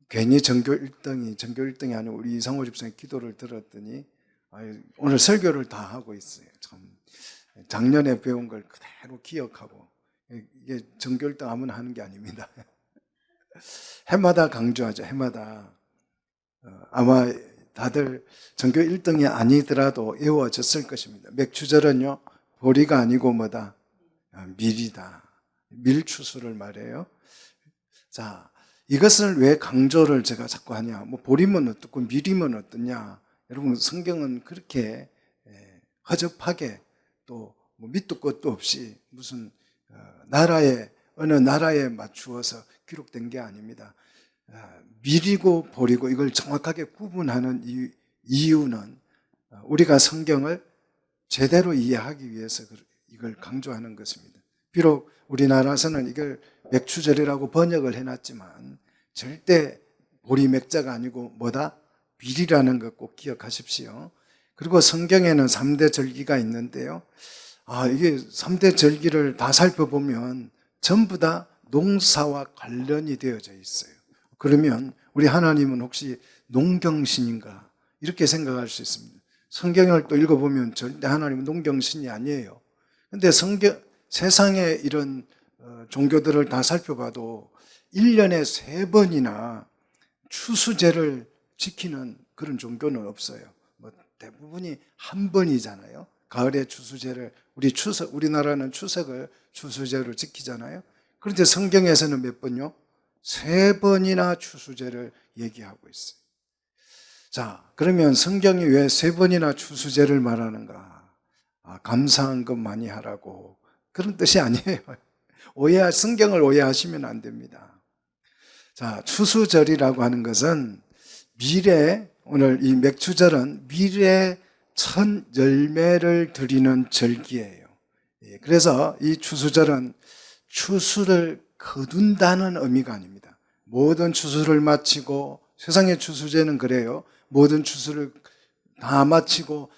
괜히 전교 1등이 아니고 우리 이상호 집사님 기도를 들었더니 오늘 설교를 다 하고 있어요. 참 작년에 배운 걸 그대로 기억하고, 이게 전교 1등 아무나 하는 게 아닙니다. 해마다 강조하죠. 해마다. 아마 다들 전교 1등이 아니더라도 외워졌을 것입니다. 맥추절은요, 보리가 아니고 뭐다? 밀이다. 밀추수를 말해요. 자, 이것을 왜 강조를 제가 자꾸 하냐? 뭐 보리면 어떻고 밀이면 어떠냐? 여러분, 성경은 그렇게 허접하게 또 뭐 밑도 끝도 없이 무슨 어느 나라에 맞추어서 기록된 게 아닙니다. 밀이고 보리고 이걸 정확하게 구분하는 이유는 우리가 성경을 제대로 이해하기 위해서 이걸 강조하는 것입니다. 비록 우리나라에서는 이걸 맥추절이라고 번역을 해놨지만 절대 보리 맥자가 아니고 뭐다? 밀이라는 것 꼭 기억하십시오. 그리고 성경에는 3대 절기가 있는데요. 이게 3대 절기를 다 살펴보면 전부 다 농사와 관련이 되어져 있어요. 그러면 우리 하나님은 혹시 농경신인가? 이렇게 생각할 수 있습니다. 성경을 또 읽어보면 절대 하나님은 농경신이 아니에요. 근데 세상에 이런 종교들을 다 살펴봐도 1년에 3번이나 추수제를 지키는 그런 종교는 없어요. 뭐 대부분이 한 번이잖아요. 가을에 추수제를 우리나라는 추석을 추수제로 지키잖아요. 그런데 성경에서는 몇 번요? 3번이나 추수제를 얘기하고 있어요. 자, 그러면 성경이 왜 3번이나 추수제를 말하는가? 감사한 것 많이 하라고, 그런 뜻이 아니에요. 성경을 오해하시면 안 됩니다. 자, 추수절이라고 하는 것은 오늘 이 맥추절은 밀의 첫 열매를 드리는 절기예요. 그래서 이 추수절은 추수를 거둔다는 의미가 아닙니다. 모든 추수를 마치고, 세상의 추수제는 그래요. 모든 추수를 다 마치고,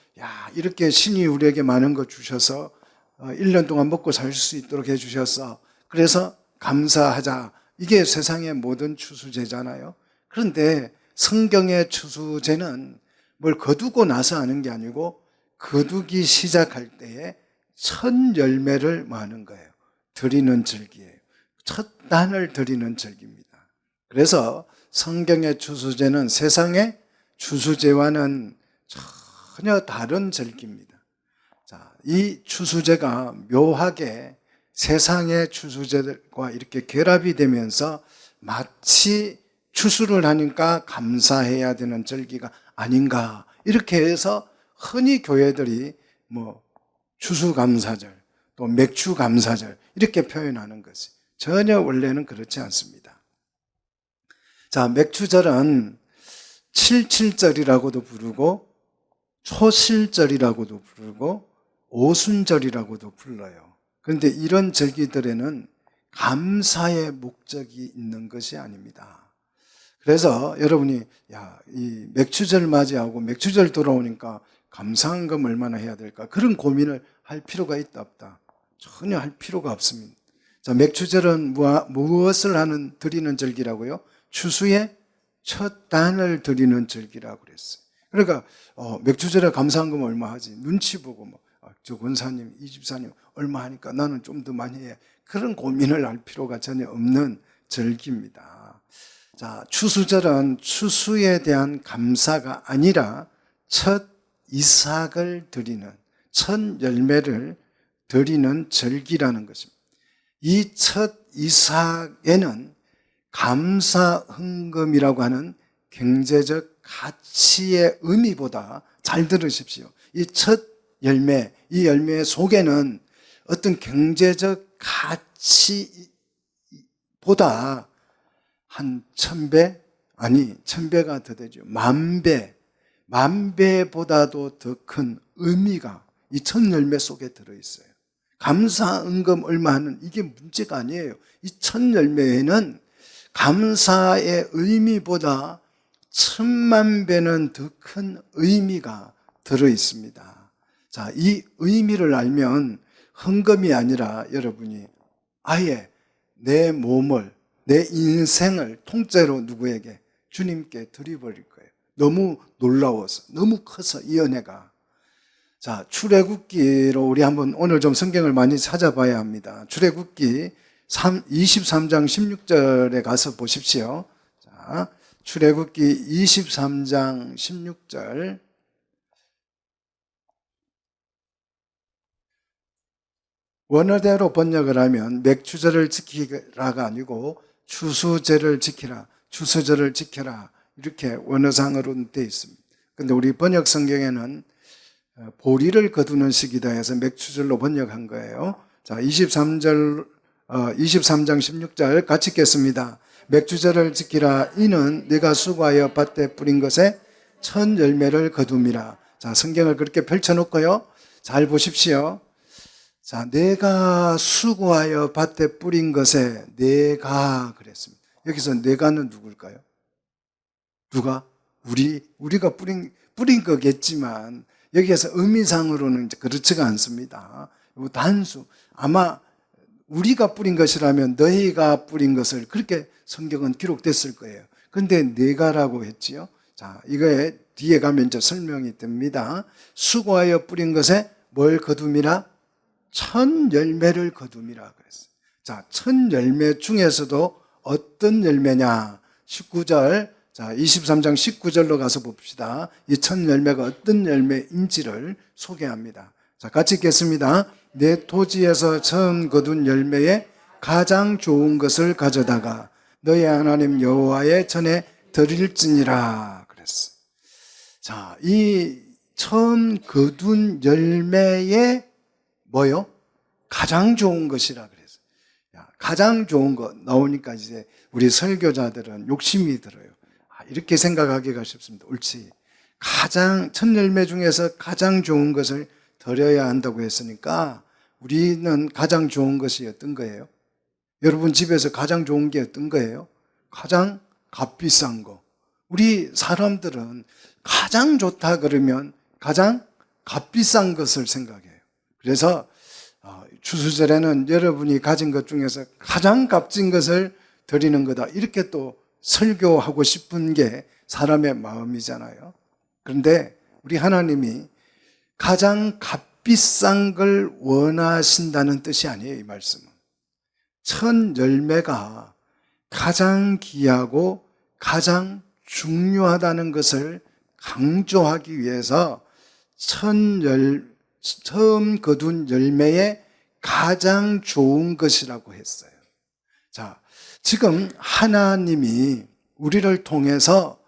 이렇게 신이 우리에게 많은 것 주셔서 1년 동안 먹고 살 수 있도록 해주셔서 그래서 감사하자. 이게 세상의 모든 추수제잖아요. 그런데 성경의 추수제는 뭘 거두고 나서 하는 게 아니고 거두기 시작할 때에 첫 열매를 하는 거예요. 드리는 절기예요. 첫 단을 드리는 절기입니다. 그래서 성경의 추수제는 세상의 추수제와는 전혀 다른 절기입니다. 자, 이 추수제가 묘하게 세상의 추수제들과 이렇게 결합이 되면서 마치 추수를 하니까 감사해야 되는 절기가 아닌가, 이렇게 해서 흔히 교회들이 뭐 추수감사절 또 맥추감사절 이렇게 표현하는 것이 전혀 원래는 그렇지 않습니다. 자, 맥추절은 칠칠절이라고도 부르고 초실절이라고도 부르고 오순절이라고도 불러요. 그런데 이런 절기들에는 감사의 목적이 있는 것이 아닙니다. 그래서 여러분이 이 맥추절 맞이하고 맥추절 돌아오니까 감사한 건 얼마나 해야 될까, 그런 고민을 할 필요가 있다 없다? 전혀 할 필요가 없습니다. 자, 맥추절은 무엇을 드리는 절기라고요? 추수의 첫 단을 드리는 절기라고 그랬어요. 그러니까 맥추절에 감사한 거면 얼마 하지? 눈치 보고 저 권사님, 이 집사님 얼마 하니까 나는 좀 더 많이 해. 그런 고민을 할 필요가 전혀 없는 절기입니다. 자, 추수절은 추수에 대한 감사가 아니라 첫 이삭을 드리는, 첫 열매를 드리는 절기라는 것입니다. 이 첫 이삭에는 감사 헌금이라고 하는 경제적 가치의 의미보다, 잘 들으십시오, 이 첫 열매, 이 열매 속에는 어떤 경제적 가치보다 한 1000배? 아니, 1000배가 더 되죠. 10,000배, 10,000배보다도 더 큰 의미가 이 첫 열매 속에 들어있어요. 감사헌금 얼마 하는 이게 문제가 아니에요. 이 첫 열매에는 감사의 의미보다 10,000,000배는 더 큰 의미가 들어있습니다. 자, 이 의미를 알면 헌금이 아니라 여러분이 아예 내 몸을, 내 인생을 통째로 누구에게? 주님께 드려버릴 거예요. 너무 놀라워서, 너무 커서 이 은혜가. 자, 출애굽기로 우리 한번 오늘 좀 성경을 많이 찾아봐야 합니다. 출애굽기 23장 16절에 가서 보십시오. 자, 출애굽기 23장 16절. 원어대로 번역을 하면 맥추절을 지키라가 아니고 추수제를 지키라, 추수절을 지켜라 이렇게 원어상으로 되어 있습니다. 근데 우리 번역 성경에는 보리를 거두는 시기다 해서 맥추절로 번역한 거예요. 자, 23장 16절 같이 읽겠습니다. 맥추절을 지키라. 이는 네가 수고하여 밭에 뿌린 것에 첫 열매를 거둠이라. 자, 성경을 그렇게 펼쳐놓고요. 잘 보십시오. 자, 내가 수고하여 밭에 뿌린 것에 내가 그랬습니다. 여기서 내가는 누굴까요? 누가? 우리가 뿌린 거겠지만 여기에서 의미상으로는 그렇지가 않습니다. 단수. 아마 우리가 뿌린 것이라면 너희가 뿌린 것을 그렇게 성경은 기록됐을 거예요. 그런데 내가라고 했지요. 자, 이거에 뒤에 가면 이제 설명이 됩니다. 수고하여 뿌린 것에 뭘 거둠이라? 첫 열매를 거둠이라 그랬어요. 자, 첫 열매 중에서도 어떤 열매냐? 19절, 자, 23장 19절로 가서 봅시다. 이 첫 열매가 어떤 열매인지를 소개합니다. 자, 같이 읽겠습니다. 내 토지에서 처음 거둔 열매에 가장 좋은 것을 가져다가 너의 하나님 여호와의 전에 드릴지니라 그랬어요. 자, 이 처음 거둔 열매에 뭐요? 가장 좋은 것이라 그랬어요. 가장 좋은 거 나오니까 이제 우리 설교자들은 욕심이 들어요. 이렇게 생각하기가 쉽습니다. 옳지. 첫 열매 중에서 가장 좋은 것을 드려야 한다고 했으니까 우리는 가장 좋은 것이 어떤 거예요? 여러분 집에서 가장 좋은 게 어떤 거예요? 가장 값비싼 거. 우리 사람들은 가장 좋다 그러면 가장 값비싼 것을 생각해요. 그래서 추수절에는 여러분이 가진 것 중에서 가장 값진 것을 드리는 거다. 이렇게 또 설교하고 싶은 게 사람의 마음이잖아요. 그런데 우리 하나님이 가장 값비싼 걸 원하신다는 뜻이 아니에요, 이 말씀은. 첫 열매가 가장 귀하고 가장 중요하다는 것을 강조하기 위해서 처음 거둔 열매에 가장 좋은 것이라고 했어요. 자, 지금 하나님이 우리를 통해서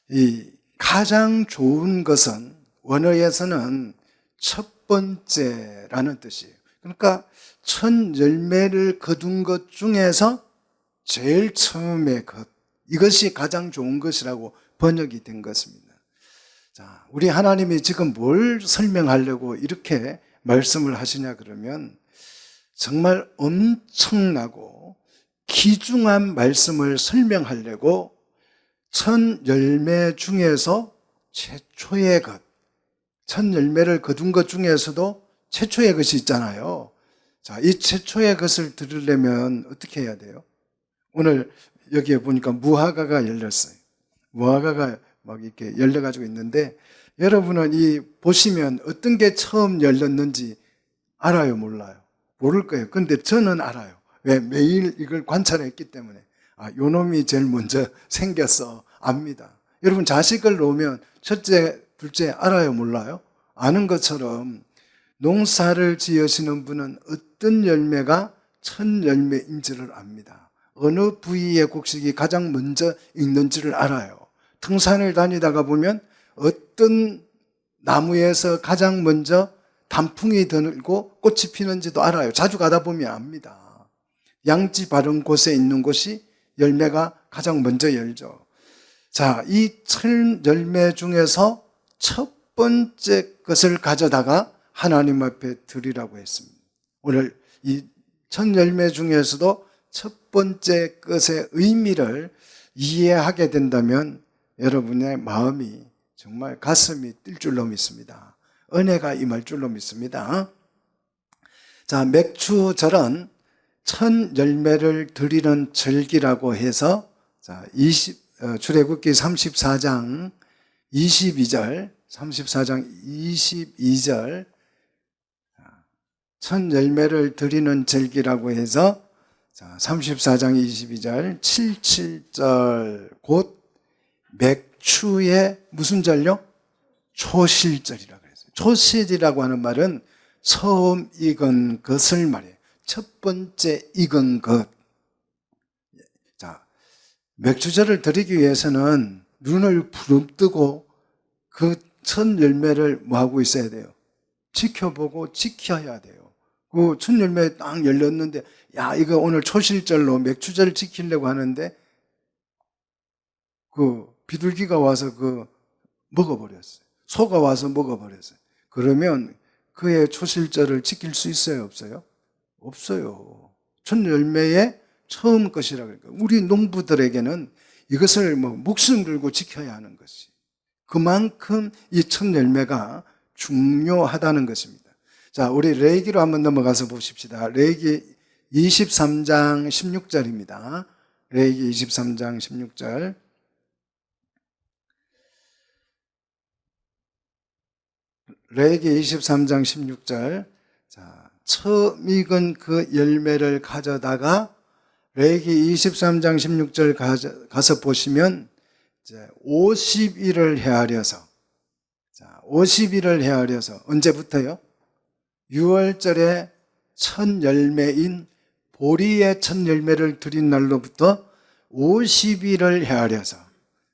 이 가장 좋은 것은 원어에서는 첫 번째라는 뜻이에요. 그러니까 첫 열매를 거둔 것 중에서 제일 처음의 것, 이것이 가장 좋은 것이라고 번역이 된 것입니다. 자, 우리 하나님이 지금 뭘 설명하려고 이렇게 말씀을 하시냐 그러면 정말 엄청나고 귀중한 말씀을 설명하려고 첫 열매 중에서 최초의 것, 첫 열매를 거둔 것 중에서도 최초의 것이 있잖아요. 자, 이 최초의 것을 들으려면 어떻게 해야 돼요? 오늘 여기에 보니까 무화과가 열렸어요. 무화과가 막 이렇게 열려가지고 있는데 여러분은 보시면 어떤 게 처음 열렸는지 알아요, 몰라요? 모를 거예요. 근데 저는 알아요. 왜? 매일 이걸 관찰했기 때문에. 요 놈이 제일 먼저 생겼어. 압니다. 여러분 자식을 놓으면 첫째, 둘째 알아요, 몰라요? 아는 것처럼 농사를 지으시는 분은 어떤 열매가 첫 열매인지를 압니다. 어느 부위의 곡식이 가장 먼저 익는지를 알아요. 등산을 다니다가 보면 어떤 나무에서 가장 먼저 단풍이 들고 꽃이 피는지도 알아요. 자주 가다 보면 압니다. 양지 바른 곳에 있는 곳이 열매가 가장 먼저 열죠. 자, 이 첫 열매 중에서 첫 번째 것을 가져다가 하나님 앞에 드리라고 했습니다. 오늘 이 첫 열매 중에서도 첫 번째 것의 의미를 이해하게 된다면 여러분의 마음이 정말 가슴이 뛸 줄로 믿습니다. 은혜가 임할 줄로 믿습니다. 자, 맥추절은 첫 열매를 드리는 절기라고 해서 자, 출애굽기 34장 22절 첫 열매를 드리는 절기라고 해서 자, 34장 22절 77절 곧 맥추의 무슨 절요? 초실절이라고 그랬어요. 초실이라고 하는 말은 처음 익은 것을 말해요. 첫 번째 익은 것. 자, 맥주절을 드리기 위해서는 눈을 부릅뜨고 그 첫 열매를 뭐 하고 있어야 돼요? 지켜보고 지켜야 돼요. 그 첫 열매 딱 열렸는데 야, 이거 오늘 초실절로 맥주절을 지키려고 하는데 그 비둘기가 와서 그 먹어버렸어요. 소가 와서 먹어버렸어요. 그러면 그의 초실절을 지킬 수 있어요, 없어요? 없어요. 첫 열매의 처음 것이라 그러니까 우리 농부들에게는 이것을 뭐 목숨 걸고 지켜야 하는 것이 그만큼 이 첫 열매가 중요하다는 것입니다. 자, 우리 레위기로 한번 넘어가서 보십시다. 레위기 23장 16절입니다. 레위기 23장 16절. 레위기 23장 16절. 자, 처음 익은 그 열매를 가져다가 레위기 23장 16절 가서 보시면 이제 50일을 헤아려서 자, 50일을 헤아려서 언제부터요? 6월절에 첫 열매인 보리의 첫 열매를 드린 날로부터 50일을 헤아려서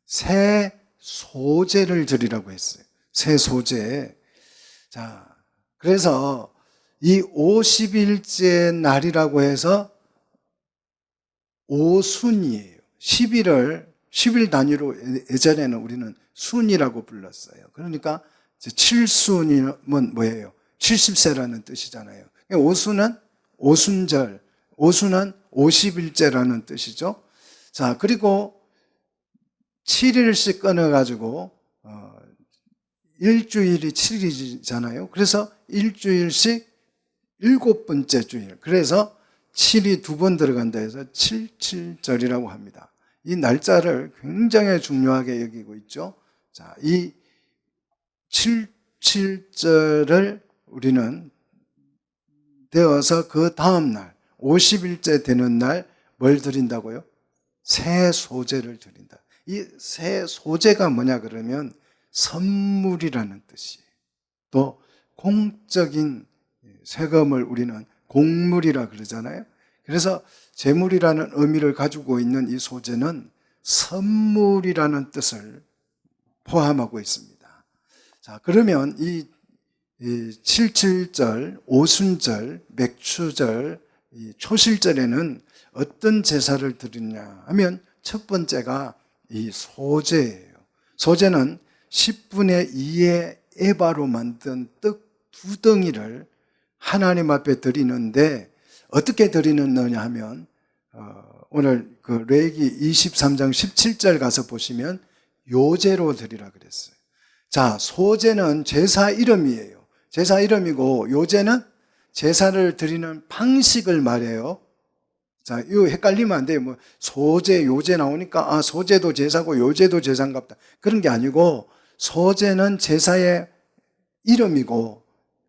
새 소제를 드리라고 했어요. 새 소제. 자, 그래서 이 50일째 날이라고 해서 오순이에요. 10일 단위로 예전에는 우리는 순이라고 불렀어요. 그러니까 7순이면 뭐예요? 70세라는 뜻이잖아요. 오순은 오순절, 오순은 50일째라는 뜻이죠. 자, 그리고 7일씩 끊어가지고 일주일이 7일이잖아요. 그래서 일주일씩 7번째 주일. 그래서 7이 2번 들어간다 해서 77절이라고 합니다. 이 날짜를 굉장히 중요하게 여기고 있죠. 자, 이 77절을 우리는 되어서 그 다음 날 50일째 되는 날 뭘 드린다고요? 새 소제를 드린다. 이 새 소제가 뭐냐 그러면 선물이라는 뜻이에요. 또 공적인 세금을 우리는 공물이라 그러잖아요. 그래서 재물이라는 의미를 가지고 있는 이 소제는 선물이라는 뜻을 포함하고 있습니다. 자, 그러면 이 77절, 오순절, 맥추절, 이 초실절에는 어떤 제사를 드리냐 하면 첫 번째가 이 소제예요. 소제는 10분의 2의 에바로 만든 떡 2덩이를 하나님 앞에 드리는데 어떻게 드리느냐 하면 오늘 그 레위기 23장 17절 가서 보시면 요제로 드리라 그랬어요. 자, 소제는 제사 이름이에요. 제사 이름이고 요제는 제사를 드리는 방식을 말해요. 자, 이거 헷갈리면 안 돼요. 뭐 소제, 요제 나오니까 소제도 제사고 요제도 제사인갑다. 그런 게 아니고 소제는 제사의 이름이고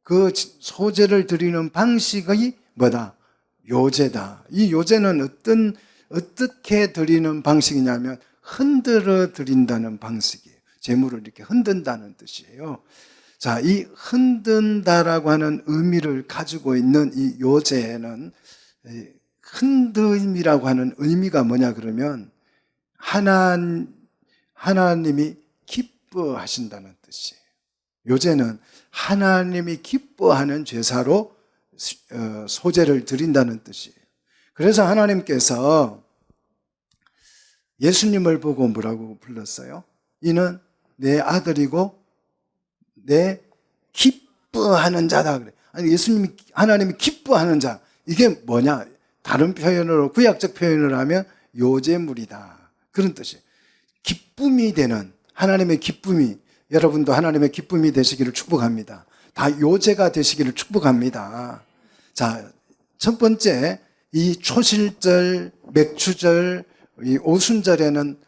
그 소제를 드리는 방식이 뭐다? 요제다. 이 요제는 어떻게 드리는 방식이냐면 흔들어 드린다는 방식이에요. 재물을 이렇게 흔든다는 뜻이에요. 자, 이 흔든다라고 하는 의미를 가지고 있는 이 요제는 흔듦이라고 하는 의미가 뭐냐 그러면 하나님이 기뻐하신다는 뜻이에요. 요제는 하나님이 기뻐하는 제사로 소제를 드린다는 뜻이에요. 그래서 하나님께서 예수님을 보고 뭐라고 불렀어요? 이는 내 아들이고 내 기뻐하는 자다 그래. 아니 하나님이 기뻐하는 자. 이게 뭐냐? 다른 표현으로 구약적 표현을 하면 요제물이다. 그런 뜻이에요. 기쁨이 되는 하나님의 기쁨이 여러분도 하나님의 기쁨이 되시기를 축복합니다. 다 요제가 되시기를 축복합니다. 자, 첫 번째, 이 초실절, 맥추절, 이 오순절에는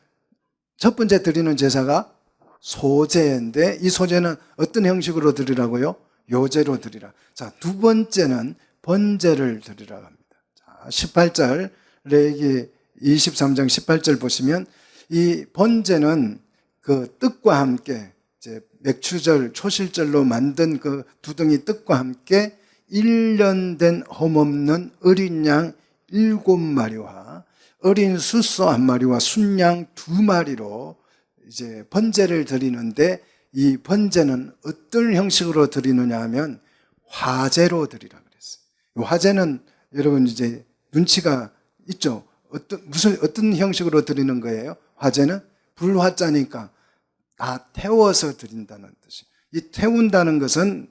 첫 번째 드리는 제사가 소제인데, 이 소제는 어떤 형식으로 드리라고요? 요제로 드리라. 자, 두 번째는 번제를 드리라고 합니다. 자, 18절, 레위기 23장 18절 보시면 이 번제는 그 뜻과 함께 이제 맥추절, 초실절로 만든 그 두덩이 뜻과 함께 1년 된 험없는 어린 양 7마리와 어린 숫소 1마리와 순양 2마리로 이제 번제를 드리는데, 이 번제는 어떤 형식으로 드리느냐 하면 화제로 드리라 그랬어요. 화제는 여러분 이제 눈치가 있죠. 어떤 형식으로 드리는 거예요? 화제는 불화자니까 다 태워서 드린다는 뜻이. 이 태운다는 것은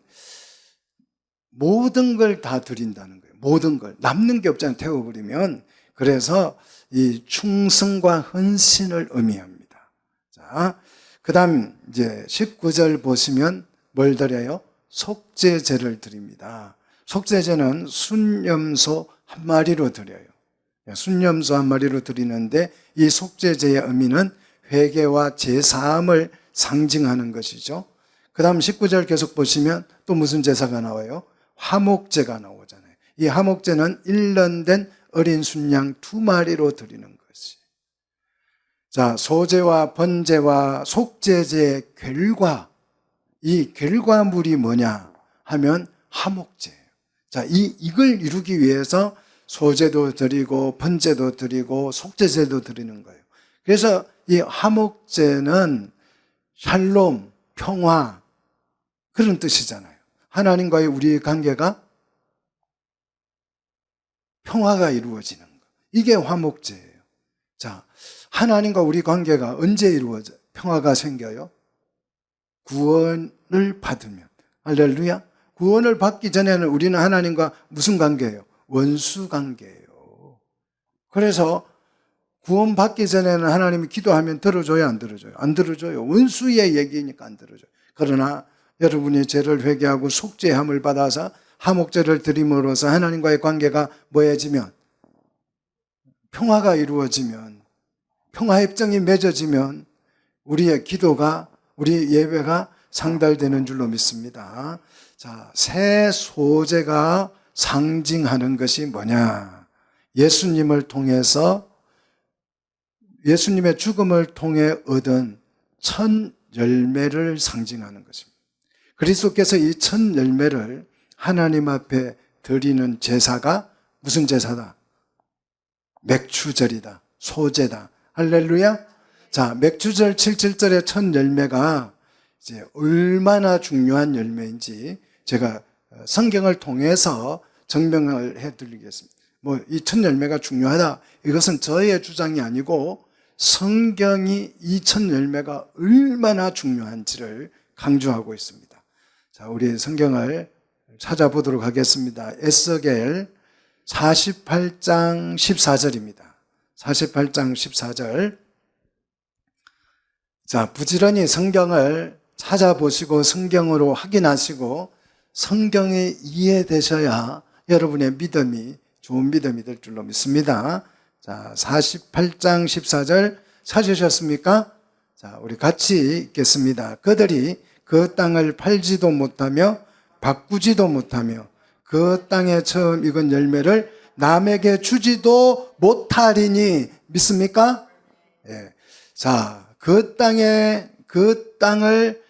모든 걸 다 드린다는 거예요. 모든 걸. 남는 게 없잖아요. 태워버리면. 그래서 이 충성과 헌신을 의미합니다. 자, 그 다음 이제 19절 보시면 뭘 드려요? 속죄제를 드립니다. 속죄제는 순염소 1마리로 드려요. 순염소 1마리로 드리는데, 이 속죄제의 의미는 회개와 제사함을 상징하는 것이죠. 그 다음 19절 계속 보시면 또 무슨 제사가 나와요? 화목제가 나오잖아요. 이 화목제는 1년 된 어린 순양 2마리로 드리는 것이. 자, 소제와 번제와 속죄제의 결과, 이 결과물이 뭐냐 하면 화목제예요. 자, 이걸 이루기 위해서 소제도 드리고 번제도 드리고 속죄제도 드리는 거예요. 그래서 이 화목제는 샬롬, 평화, 그런 뜻이잖아요. 하나님과의 우리의 관계가 평화가 이루어지는 거. 이게 화목제예요. 자, 하나님과 우리 관계가 언제 이루어져요? 평화가 생겨요? 구원을 받으면. 할렐루야. 구원을 받기 전에는 우리는 하나님과 무슨 관계예요? 원수 관계예요. 그래서 구원 받기 전에는 하나님이 기도하면 들어줘요, 안 들어줘요? 안 들어줘요. 원수의 얘기니까 안 들어줘요. 그러나 여러분이 죄를 회개하고 속죄함을 받아서 화목제를 드림으로써 하나님과의 관계가 뭐해지면, 평화가 이루어지면, 평화협정이 맺어지면 우리의 기도가, 우리 예배가 상달되는 줄로 믿습니다. 자, 새 소제가 상징하는 것이 뭐냐? 예수님을 통해서, 예수님의 죽음을 통해 얻은 첫 열매를 상징하는 것입니다. 그리스도께서 이 첫 열매를 하나님 앞에 드리는 제사가 무슨 제사다? 맥추절이다. 소제다. 할렐루야. 자, 맥추절 77절의 첫 열매가 이제 얼마나 중요한 열매인지 제가 성경을 통해서 증명을 해드리겠습니다. 뭐 이 첫 열매가 중요하다, 이것은 저의 주장이 아니고 성경이 이 첫 열매가 얼마나 중요한지를 강조하고 있습니다. 자, 우리 성경을 찾아보도록 하겠습니다. 에스겔 48장 14절입니다. 48장 14절. 자, 부지런히 성경을 찾아보시고 성경으로 확인하시고 성경이 이해되셔야 여러분의 믿음이 좋은 믿음이 될 줄로 믿습니다. 자, 48장 14절 찾으셨습니까? 자, 우리 같이 읽겠습니다. 그들이 그 땅을 팔지도 못하며 바꾸지도 못하며 그 땅에 처음 익은 열매를 남에게 주지도 못하리니, 믿습니까? 예. 자, 그 땅을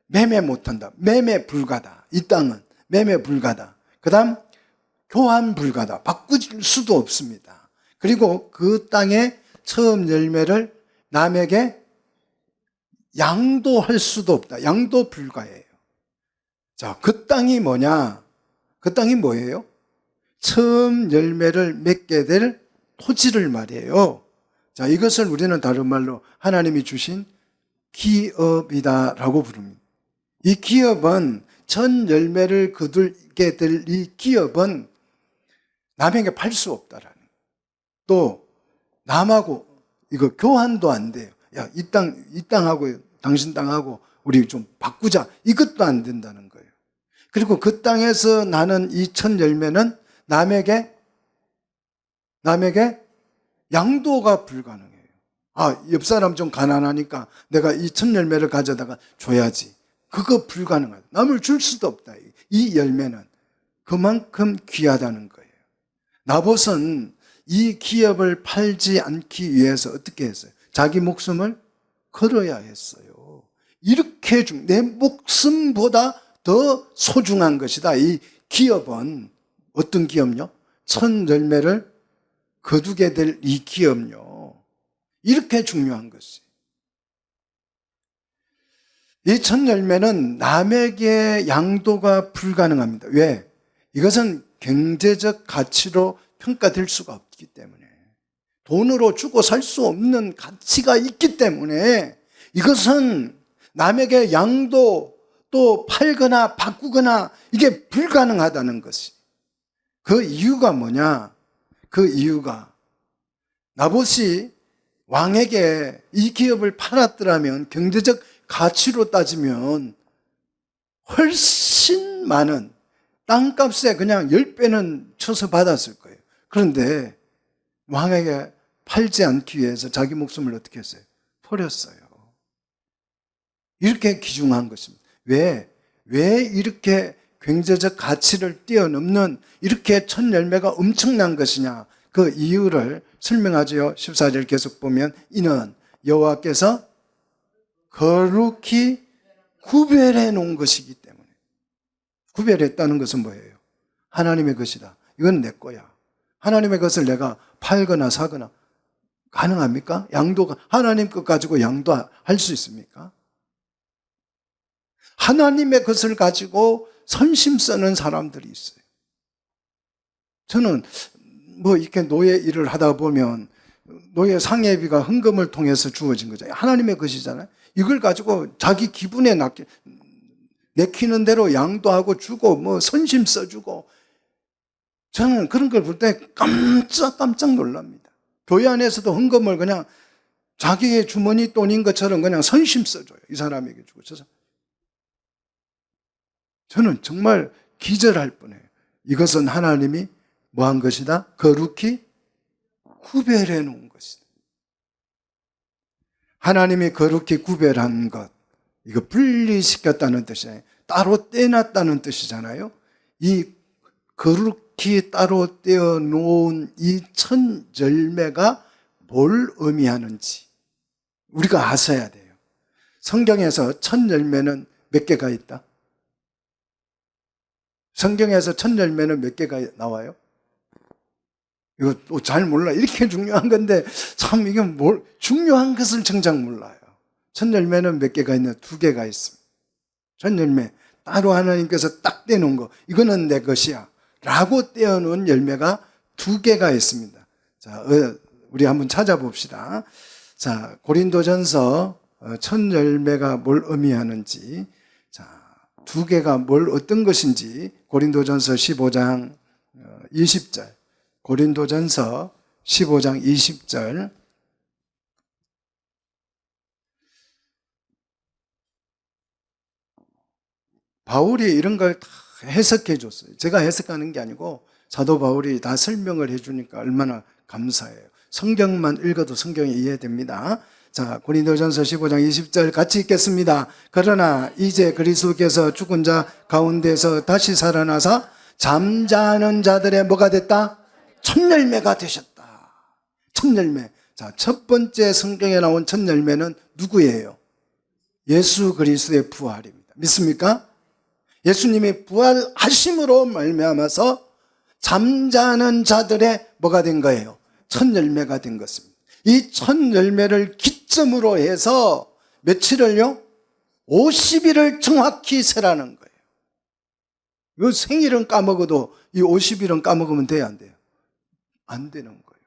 매매 못한다. 매매 불가다. 이 땅은 매매 불가다. 그 다음 교환 불가다. 바꿀 수도 없습니다. 그리고 그 땅의 처음 열매를 남에게 양도할 수도 없다. 양도 불가예요. 자, 그 땅이 뭐냐? 그 땅이 뭐예요? 처음 열매를 맺게 될 토지를 말이에요. 자, 이것을 우리는 다른 말로 하나님이 주신 기업이다라고 부릅니다. 이 기업은, 첫 열매를 거두게 될 이 기업은 남에게 팔 수 없다라는. 또 남하고 이거 교환도 안 돼요. 야, 이 땅하고 당신 땅하고 우리 좀 바꾸자. 이것도 안 된다는 거예요. 그리고 그 땅에서 나는 이 첫 열매는 남에게 양도가 불가능해요. 아, 옆 사람 좀 가난하니까 내가 이 첫 열매를 가져다가 줘야지. 그거 불가능하다. 남을 줄 수도 없다. 이 열매는 그만큼 귀하다는 거예요. 나봇은 이 기업을 팔지 않기 위해서 어떻게 했어요? 자기 목숨을 걸어야 했어요. 이렇게 내 목숨보다 더 소중한 것이다. 이 기업은 어떤 기업요? 첫 열매를 거두게 될 이 기업요. 이렇게 중요한 것이. 이 첫 열매는 남에게 양도가 불가능합니다. 왜? 이것은 경제적 가치로 평가될 수가 없기 때문에, 돈으로 주고 살 수 없는 가치가 있기 때문에 이것은 남에게 양도 또 팔거나 바꾸거나 이게 불가능하다는 것이. 그 이유가 뭐냐? 그 이유가 나봇이 왕에게 이 기업을 팔았더라면 경제적 가치로 따지면 훨씬 많은 땅값에 그냥 10배는 쳐서 받았을 거예요. 그런데 왕에게 팔지 않기 위해서 자기 목숨을 어떻게 했어요? 버렸어요. 이렇게 귀중한 것입니다. 왜 이렇게 경제적 가치를 뛰어넘는 이렇게 첫 열매가 엄청난 것이냐? 그 이유를 설명하죠. 14절 계속 보면 이는 여호와께서 거룩히 구별해 놓은 것이기 때문에. 구별했다는 것은 뭐예요? 하나님의 것이다. 이건 내 거야. 하나님의 것을 내가 팔거나 사거나 가능합니까? 양도가 하나님 것 가지고 양도할 수 있습니까? 하나님의 것을 가지고 선심 쓰는 사람들이 있어요. 저는 이렇게 노예 일을 하다 보면 노예 상해비가 헌금을 통해서 주어진 거잖아요. 하나님의 것이잖아요. 이걸 가지고 자기 기분에 내키는 대로 양도하고 주고 선심 써주고, 저는 그런 걸 볼 때 깜짝 놀랍니다. 교회 안에서도 헌금을 그냥 자기의 주머니 돈인 것처럼 그냥 선심 써줘요. 이 사람에게 주고 저 사람. 저는 정말 기절할 뻔해요. 이것은 하나님이 뭐한 것이다? 거룩히 구별해 놓은 것이다. 하나님이 거룩히 구별한 것, 이거 분리시켰다는 뜻이에요. 따로 떼놨다는 뜻이잖아요. 이 거룩히 따로 떼어놓은 이 첫 열매가 뭘 의미하는지 우리가 아셔야 돼요. 성경에서 첫 열매는 몇 개가 있다? 성경에서 첫 열매는 몇 개가 나와요? 이거 잘 몰라. 이렇게 중요한 건데 참 이게 중요한 것을 정작 몰라요. 첫 열매는 몇 개가 있냐? 2개가 있습니다. 첫 열매 따로 하나님께서 딱 떼놓은 거, 이거는 내 것이야 라고 떼어놓은 열매가 2개가 있습니다. 자, 우리 한번 찾아봅시다. 자, 고린도전서 첫 열매가 뭘 의미하는지, 자, 2개가 어떤 것인지, 고린도전서 15장 20절. 고린도전서 15장 20절. 바울이 이런 걸 다 해석해 줬어요. 제가 해석하는 게 아니고 사도 바울이 다 설명을 해 주니까 얼마나 감사해요. 성경만 읽어도 성경이 이해됩니다. 자, 고린도전서 15장 20절 같이 읽겠습니다. 그러나 이제 그리스도께서 죽은 자 가운데서 다시 살아나사 잠자는 자들의 뭐가 됐다? 첫 열매가 되셨다. 첫 열매. 자, 첫 번째 성경에 나온 첫 열매는 누구예요? 예수 그리스도의 부활입니다. 믿습니까? 예수님이 부활하심으로 말미암아서 잠자는 자들의 뭐가 된 거예요? 첫 열매가 된 것입니다. 이 첫 열매를 기점으로 해서 며칠을요? 50일을 정확히 세라는 거예요. 이 생일은 까먹어도 이 50일은 까먹으면 돼요, 안 돼요? 안 되는 거예요.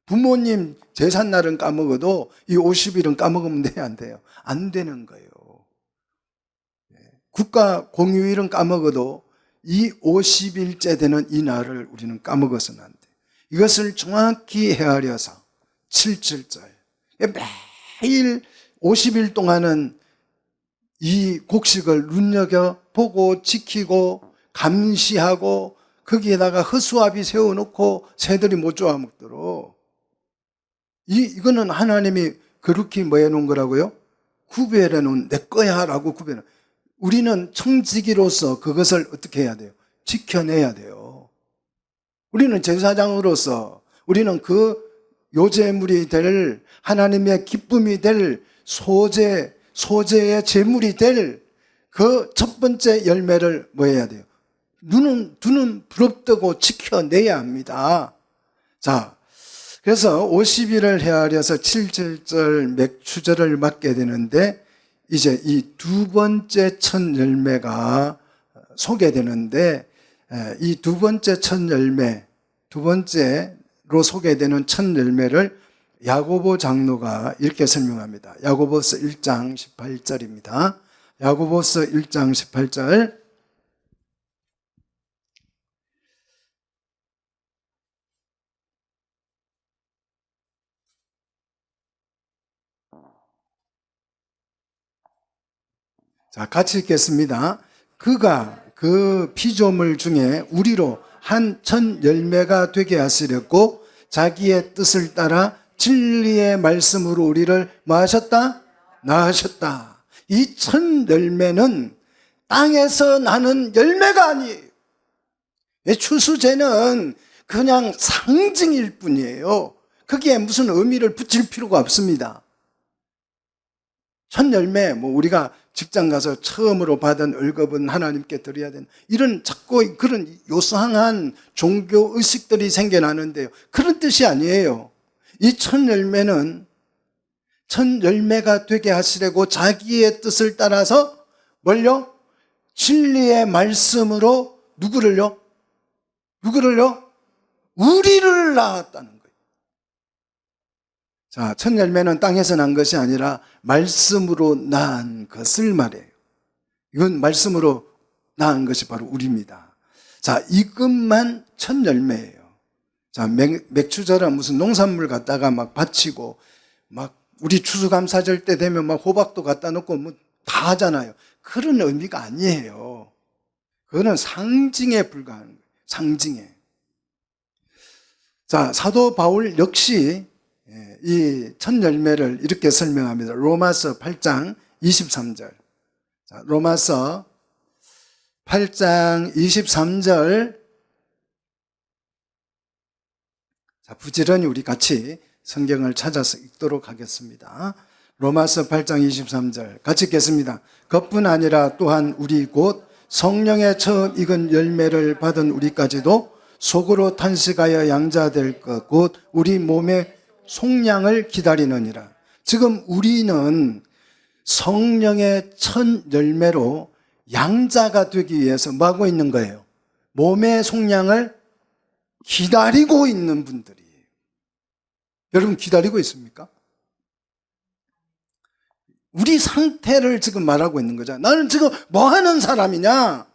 부모님 제삿날은 까먹어도 이 50일은 까먹으면 돼요, 안 돼요? 안 되는 거예요. 국가 공휴일은 까먹어도 이 50일째 되는 이 날을 우리는 까먹어서는 안 돼요. 이것을 정확히 헤아려서 7.7절 매일 50일 동안은 이 곡식을 눈여겨보고 보고 지키고 감시하고 거기에다가 허수아비 세워놓고 새들이 못 쪼아먹도록. 이거는 하나님이 그렇게 뭐 해놓은 거라고요? 구별해 놓은 내 거야 라고 구별해. 우리는 청지기로서 그것을 어떻게 해야 돼요? 지켜내야 돼요. 우리는 제사장으로서 우리는 그 요제물이 될 하나님의 기쁨이 될 소재의 제물이 될 그 첫 번째 열매를 뭐 해야 돼요? 눈은 부릅뜨고 지켜내야 합니다. 자, 그래서 50일을 헤아려서 7절절 맥추절을 맞게 되는데 이제 이 두 번째 첫 열매가 소개되는데 이 두 번째 첫 열매, 두 번째로 소개되는 첫 열매를 야고보 장로가 이렇게 설명합니다. 야고보서 1장 18절입니다. 야고보서 1장 18절. 자, 같이 읽겠습니다. 그가 그 피조물 중에 우리로 한 첫 열매가 되게 하시려고 자기의 뜻을 따라 진리의 말씀으로 우리를 뭐 하셨다? 낳으셨다. 이 첫 열매는 땅에서 나는 열매가 아니에요. 추수제는 그냥 상징일 뿐이에요. 거기에 무슨 의미를 붙일 필요가 없습니다. 첫 열매, 뭐 우리가 직장 가서 처음으로 받은 월급은 하나님께 드려야 되는 이런 자꾸 그런 요상한 종교 의식들이 생겨나는데요. 그런 뜻이 아니에요. 이 첫 열매는 첫 열매가 되게 하시려고 자기의 뜻을 따라서 뭘요? 진리의 말씀으로 누구를요? 우리를 낳았다는 거예요. 자, 첫 열매는 땅에서 난 것이 아니라 말씀으로 낳은 것을 말해요. 이건 말씀으로 낳은 것이 바로 우리입니다. 자, 이것만 첫 열매예요. 자, 맥추절은 무슨 농산물 갖다가 막 바치고 막 우리 추수감사절 때 되면 막 호박도 갖다 놓고 뭐 다 하잖아요. 그런 의미가 아니에요. 그거는 상징에 불과한 거예요. 상징에. 자, 사도 바울 역시 이 첫 열매를 이렇게 설명합니다. 로마서 8장 23절. 자, 로마서 8장 23절. 자, 부지런히 우리 같이 성경을 찾아서 읽도록 하겠습니다. 로마서 8장 23절 같이 읽겠습니다. 그뿐 아니라 또한 우리 곧 성령의 처음 익은 열매를 받은 우리까지도 속으로 탄식하여 양자될 것 곧 우리 몸의 속량을 기다리느니라. 지금 우리는 성령의 첫 열매로 양자가 되기 위해서 뭐 하고 있는 거예요? 몸의 속량을 기다리고 있는 분들이에요. 여러분 기다리고 있습니까? 우리 상태를 지금 말하고 있는 거죠. 나는 지금 뭐 하는 사람이냐?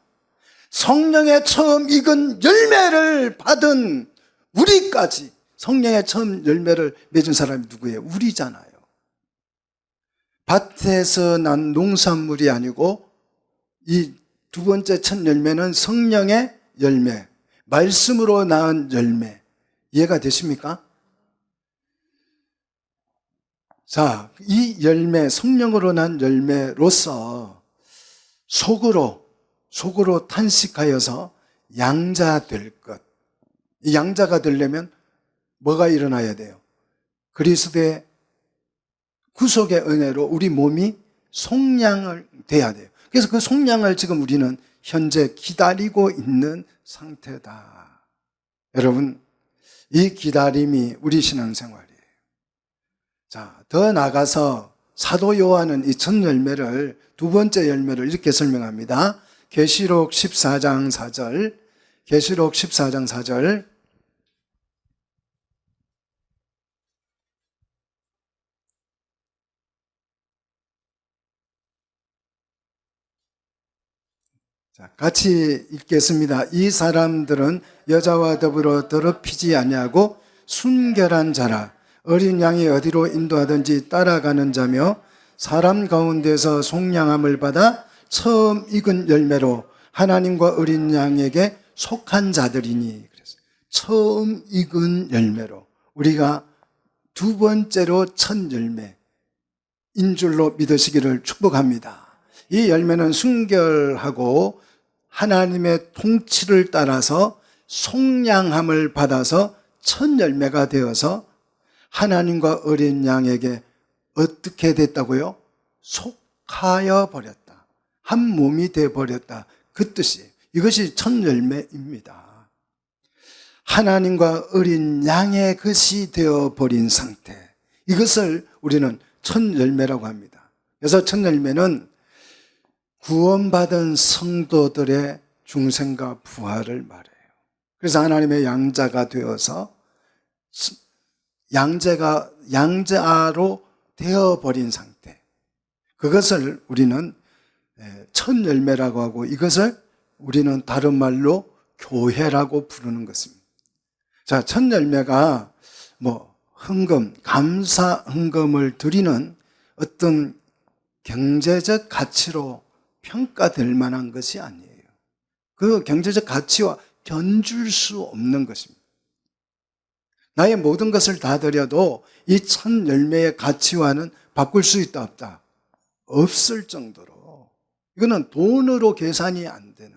성령의 처음 익은 열매를 받은 우리까지 성령의 처음 열매를 맺은 사람이 누구예요? 우리잖아요. 밭에서 난 농산물이 아니고 이 두 번째 첫 열매는 성령의 열매, 말씀으로 낳은 열매. 이해가 되십니까? 자, 이 열매, 성령으로 난 열매로서 속으로 탄식하여서 양자 될 것. 이 양자가 되려면 뭐가 일어나야 돼요? 그리스도의 구속의 은혜로 우리 몸이 속량을 돼야 돼요. 그래서 그 속량을 지금 우리는 현재 기다리고 있는 상태다. 여러분, 이 기다림이 우리 신앙생활이에요. 자, 더 나가서 사도 요한은 이 첫 열매를, 두 번째 열매를 이렇게 설명합니다. 계시록 14장 4절, 계시록 14장 4절. 자, 같이 읽겠습니다. 이 사람들은 여자와 더불어 더럽히지 아니하고 순결한 자라. 어린 양이 어디로 인도하든지 따라가는 자며 사람 가운데서 속량함을 받아 처음 익은 열매로 하나님과 어린 양에게 속한 자들이니. 그래서 처음 익은 열매로, 우리가 두 번째로 첫 열매인 줄로 믿으시기를 축복합니다. 이 열매는 순결하고 하나님의 통치를 따라서 속량함을 받아서 첫 열매가 되어서 하나님과 어린 양에게 어떻게 됐다고요? 속하여 버렸다. 한 몸이 되어 버렸다. 그 뜻이에요. 이것이 첫 열매입니다. 하나님과 어린 양의 것이 되어 버린 상태. 이것을 우리는 첫 열매라고 합니다. 그래서 첫 열매는 구원받은 성도들의 중생과 부활을 말해요. 그래서 하나님의 양자가 되어서 양자로 되어버린 상태. 그것을 우리는 첫 열매라고 하고, 이것을 우리는 다른 말로 교회라고 부르는 것입니다. 자, 첫 열매가 헌금, 감사 헌금을 드리는 어떤 경제적 가치로 평가될 만한 것이 아니에요. 그 경제적 가치와 견줄 수 없는 것입니다. 나의 모든 것을 다 드려도 이 첫 열매의 가치와는 바꿀 수 있다 없다? 없을 정도로, 이거는 돈으로 계산이 안 되는,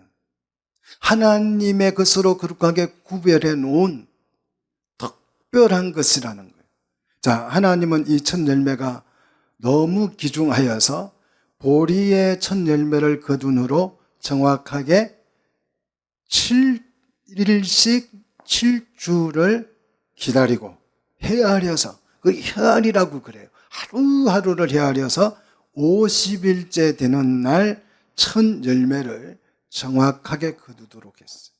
하나님의 것으로 거룩하게 구별해 놓은 특별한 것이라는 거예요. 자, 하나님은 이 첫 열매가 너무 귀중하여서 보리의 첫 열매를 거둔 후로 정확하게 7일씩 7주를 기다리고 헤아려서, 그 헤아리라고 그래요. 하루하루를 헤아려서 50일째 되는 날 첫 열매를 정확하게 거두도록 했어요.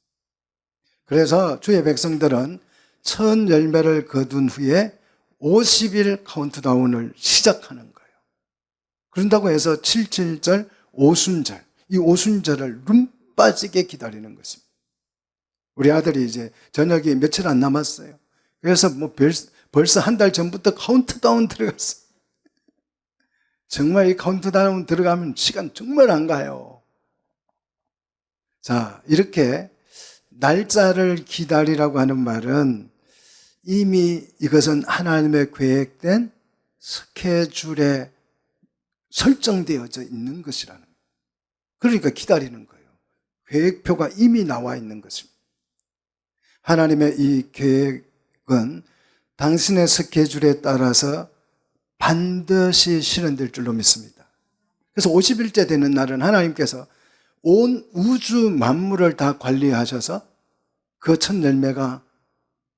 그래서 주의 백성들은 첫 열매를 거둔 후에 50일 카운트다운을 시작하는 거예요. 그런다고 해서 77절, 오순절, 이 오순절을 눈 빠지게 기다리는 것입니다. 우리 아들이 이제 저녁이 며칠 안 남았어요. 그래서 벌써 한 달 전부터 카운트다운 들어갔어요. 정말 이 카운트다운 들어가면 시간 정말 안 가요. 자, 이렇게 날짜를 기다리라고 하는 말은 이미 이것은 하나님의 계획된 스케줄에 설정되어져 있는 것이라는 거예요. 그러니까 기다리는 거예요. 계획표가 이미 나와 있는 것입니다. 하나님의 이 계획은 당신의 스케줄에 따라서 반드시 실현될 줄로 믿습니다. 그래서 50일째 되는 날은 하나님께서 온 우주 만물을 다 관리하셔서 그 첫 열매가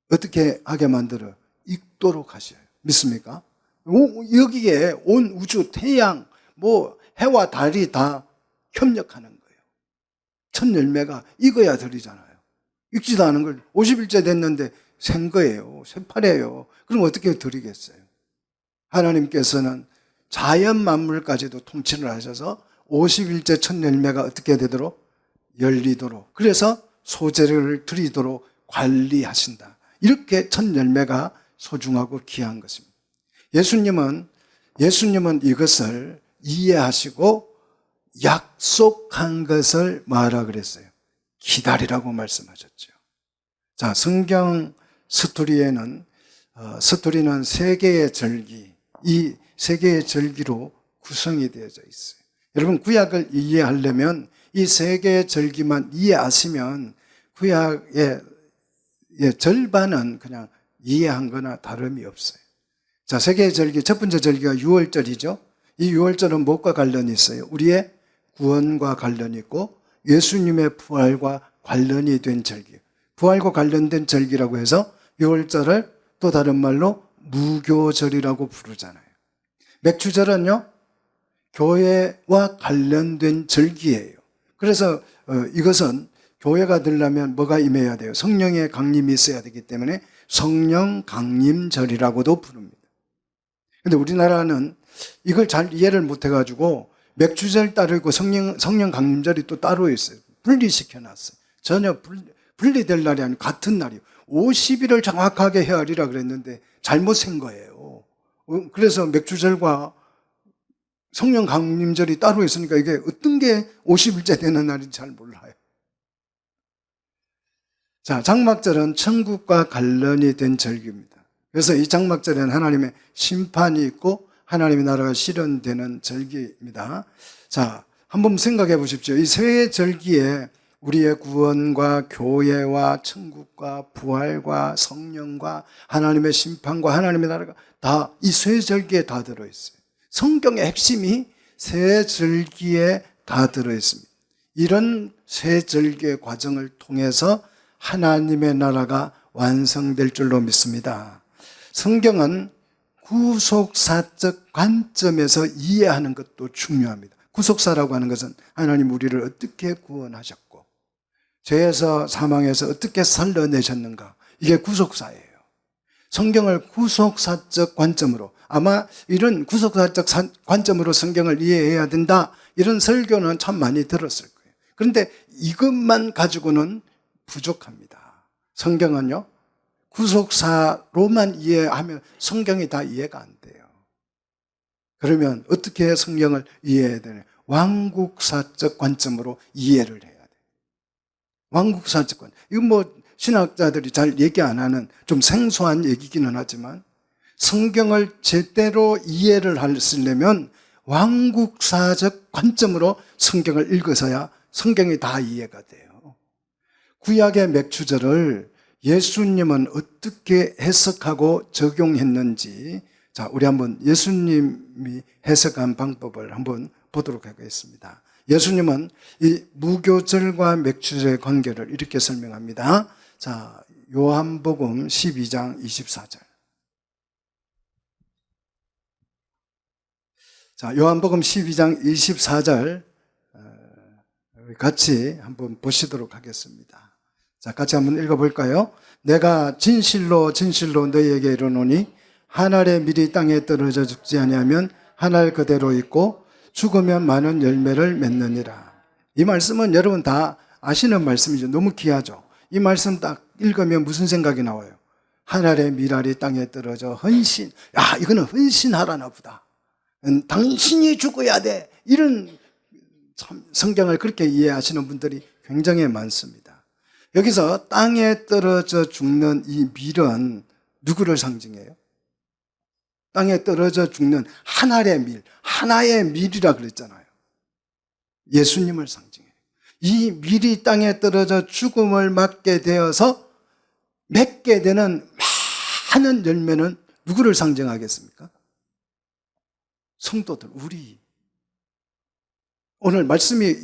어떻게 하게 만들어? 익도록 하셔요. 믿습니까? 여기에 온 우주, 태양, 해와 달이 다 협력하는 거예요. 첫 열매가 익어야 드리잖아요. 익지도 않은 걸 50일째 됐는데 생 거예요. 새파래요. 그럼 어떻게 드리겠어요? 하나님께서는 자연 만물까지도 통치를 하셔서 50일째 첫 열매가 어떻게 되도록? 열리도록. 그래서 소재를 드리도록 관리하신다. 이렇게 첫 열매가 소중하고 귀한 것입니다. 예수님은 이것을 이해하시고 약속한 것을 뭐하라 그랬어요? 기다리라고 말씀하셨죠. 자, 성경 스토리는 세 개의 절기, 이 세 개의 절기로 구성이 되어져 있어요. 여러분, 구약을 이해하려면 이 세 개의 절기만 이해하시면 구약의 절반은 그냥 이해한 거나 다름이 없어요. 자, 세 개의 절기, 첫 번째 절기가 유월절이죠. 이 유월절은 무엇과 관련이 있어요? 우리의 구원과 관련이 있고 예수님의 부활과 관련이 된 절기. 부활과 관련된 절기라고 해서 유월절을 또 다른 말로 무교절이라고 부르잖아요. 맥주절은요, 교회와 관련된 절기예요. 그래서 이것은 교회가 되려면 뭐가 임해야 돼요? 성령의 강림이 있어야 되기 때문에 성령 강림절이라고도 부릅니다. 그런데 우리나라는 이걸 잘 이해를 못해가지고 맥주절 따로 있고 성령 강림절이 또 따로 있어요. 분리시켜놨어요. 전혀 분리될 날이 아니고 같은 날이에요. 50일을 정확하게 헤아리라 그랬는데 잘못 센 거예요. 그래서 맥주절과 성령 강림절이 따로 있으니까 이게 어떤 게 50일째 되는 날인지 잘 몰라요. 자, 장막절은 천국과 관련이 된 절기입니다. 그래서 이 장막절에는 하나님의 심판이 있고 하나님의 나라가 실현되는 절기입니다. 자, 한번 생각해 보십시오. 이 세 절기에 우리의 구원과 교회와 천국과 부활과 성령과 하나님의 심판과 하나님의 나라가 다 이 세 절기에 다 들어있어요. 성경의 핵심이 세 절기에 다 들어있습니다. 이런 세 절기의 과정을 통해서 하나님의 나라가 완성될 줄로 믿습니다. 성경은 구속사적 관점에서 이해하는 것도 중요합니다. 구속사라고 하는 것은 하나님 우리를 어떻게 구원하셨고 죄에서 사망에서 어떻게 살려내셨는가, 이게 구속사예요. 성경을 구속사적 관점으로, 아마 이런 구속사적 관점으로 성경을 이해해야 된다, 이런 설교는 참 많이 들었을 거예요. 그런데 이것만 가지고는 부족합니다. 성경은요, 구속사로만 이해하면 성경이 다 이해가 안 돼요. 그러면 어떻게 성경을 이해해야 되냐? 왕국사적 관점으로 이해를 해야 돼요. 왕국사적 관점. 이건 뭐 신학자들이 잘 얘기 안 하는 좀 생소한 얘기기는 하지만 성경을 제대로 이해를 하려면 왕국사적 관점으로 성경을 읽어서야 성경이 다 이해가 돼요. 구약의 맥추절을 예수님은 어떻게 해석하고 적용했는지, 자, 우리 한번 예수님이 해석한 방법을 한번 보도록 하겠습니다. 예수님은 이 무교절과 맥추절의 관계를 이렇게 설명합니다. 자, 요한복음 12장 24절. 자, 요한복음 12장 24절 같이 한번 보시도록 하겠습니다. 자, 같이 한번 읽어볼까요? 내가 진실로 진실로 너희에게 이르노니 한 알의 밀이 땅에 떨어져 죽지 아니하면 한 알 그대로 있고 죽으면 많은 열매를 맺느니라. 이 말씀은 여러분 다 아시는 말씀이죠. 너무 귀하죠. 이 말씀 딱 읽으면 무슨 생각이 나와요? 한 알의 밀알이 땅에 떨어져 헌신. 야, 이거는 헌신하라나 보다. 당신이 죽어야 돼. 이런 참 성경을 그렇게 이해하시는 분들이 굉장히 많습니다. 여기서 땅에 떨어져 죽는 이 밀은 누구를 상징해요? 땅에 떨어져 죽는 한 알의 밀, 하나의 밀이라 그랬잖아요. 예수님을 상징해요. 이 밀이 땅에 떨어져 죽음을 맞게 되어서 맺게 되는 많은 열매는 누구를 상징하겠습니까? 성도들, 우리. 오늘 말씀이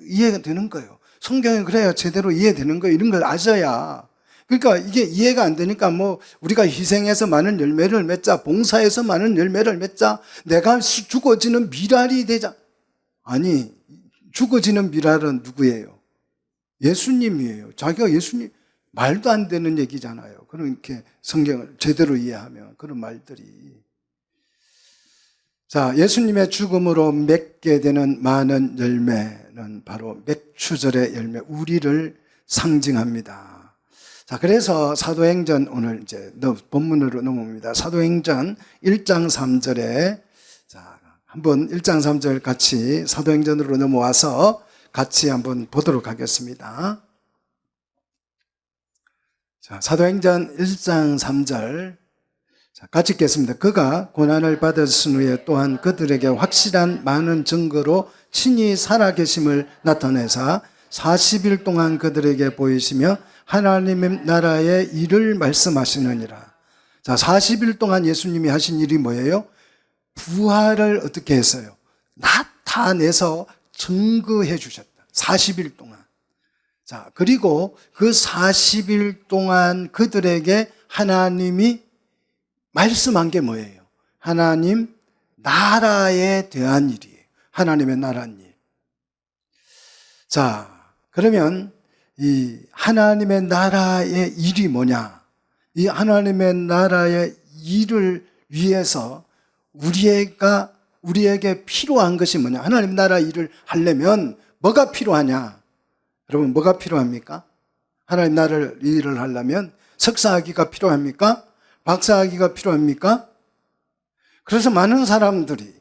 이해가 되는 거예요. 성경이 그래야 제대로 이해되는 거예요. 이런 걸 아셔야. 그러니까 이게 이해가 안 되니까 뭐 우리가 희생해서 많은 열매를 맺자, 봉사해서 많은 열매를 맺자, 내가 죽어지는 밀알이 되자. 아니, 죽어지는 밀알은 누구예요? 예수님이에요. 자기가 예수님, 말도 안 되는 얘기잖아요. 그렇게 성경을 제대로 이해하면 그런 말들이. 자, 예수님의 죽음으로 맺게 되는 많은 열매는 바로 맥추절의 열매, 우리를 상징합니다. 자, 그래서 사도행전, 오늘 이제 본문으로 넘어옵니다. 사도행전 1장 3절에, 자, 한번 1장 3절 같이 사도행전으로 넘어와서 같이 한번 보도록 하겠습니다. 자, 사도행전 1장 3절. 자, 같이 읽겠습니다. 그가 고난을 받았은 후에 또한 그들에게 확실한 많은 증거로 친히 살아계심을 나타내사 40일 동안 그들에게 보이시며 하나님의 나라의 일을 말씀하시느니라. 자, 40일 동안 예수님이 하신 일이 뭐예요? 부활을 어떻게 했어요? 나타내서 증거해 주셨다. 40일 동안. 자, 그리고 그 40일 동안 그들에게 하나님이 말씀한 게 뭐예요? 하나님 나라에 대한 일이에요. 하나님의 나라는 일. 자, 그러면 이 하나님의 나라의 일이 뭐냐? 이 하나님의 나라의 일을 위해서 우리에게 필요한 것이 뭐냐? 하나님 나라 일을 하려면 뭐가 필요하냐? 여러분, 뭐가 필요합니까? 하나님 나라 일을 하려면 석사학위가 필요합니까? 박사학위가 필요합니까? 그래서 많은 사람들이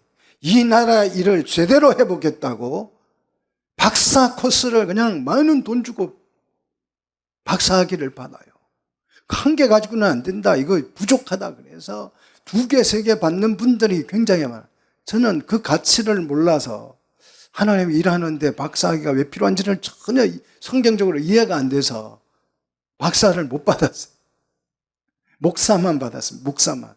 이 나라 일을 제대로 해보겠다고 박사 코스를 그냥 많은 돈 주고 박사학위를 받아요. 한 개 가지고는 안 된다. 이거 부족하다. 그래서 2개, 3개 받는 분들이 굉장히 많아요. 저는 그 가치를 몰라서 하나님이 일하는데 박사학위가 왜 필요한지를 전혀 성경적으로 이해가 안 돼서 박사를 못 받았어요. 목사만 받았습니다. 목사만.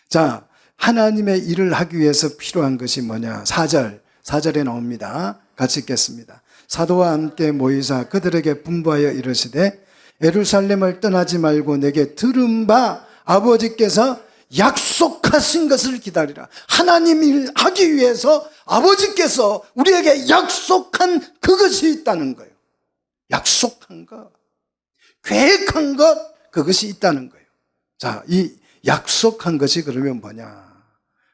자, 하나님의 일을 하기 위해서 필요한 것이 뭐냐? 4절에 나옵니다. 같이 읽겠습니다. 사도와 함께 모이사 그들에게 분부하여 이르시되 예루살렘을 떠나지 말고 내게 들은 바 아버지께서 약속하신 것을 기다리라. 하나님 일 하기 위해서 아버지께서 우리에게 약속한 그것이 있다는 거예요. 약속한 것, 계획한 것, 그것이 있다는 거예요. 자, 이 약속한 것이 그러면 뭐냐?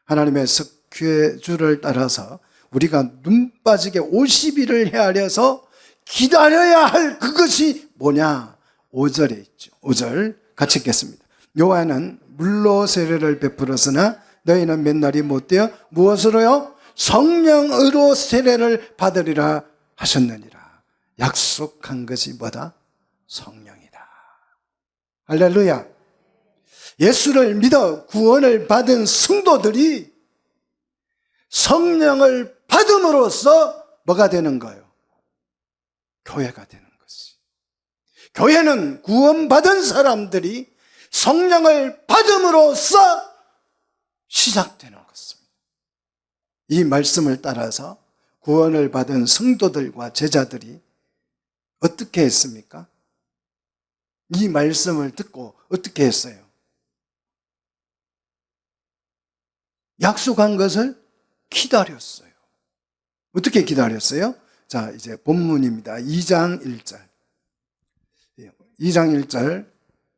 하나님의 석회주를 따라서 우리가 눈 빠지게 50일을 헤아려서 기다려야 할 그것이 뭐냐? 5절에 있죠. 5절 같이 읽겠습니다. 요한은 물로 세례를 베풀었으나 너희는 맨날이 못되어 무엇으로요? 성령으로 세례를 받으리라 하셨느니라. 약속한 것이 뭐다? 성령이다. 할렐루야. 예수를 믿어 구원을 받은 성도들이 성령을 받음으로써 뭐가 되는 거예요? 교회가 되는 것이. 교회는 구원받은 사람들이 성령을 받음으로써 시작되는 것입니다. 이 말씀을 따라서 구원을 받은 성도들과 제자들이 어떻게 했습니까? 이 말씀을 듣고 어떻게 했어요? 약속한 것을 기다렸어요. 어떻게 기다렸어요? 자, 이제 본문입니다. 2장 1절. 2장 1절.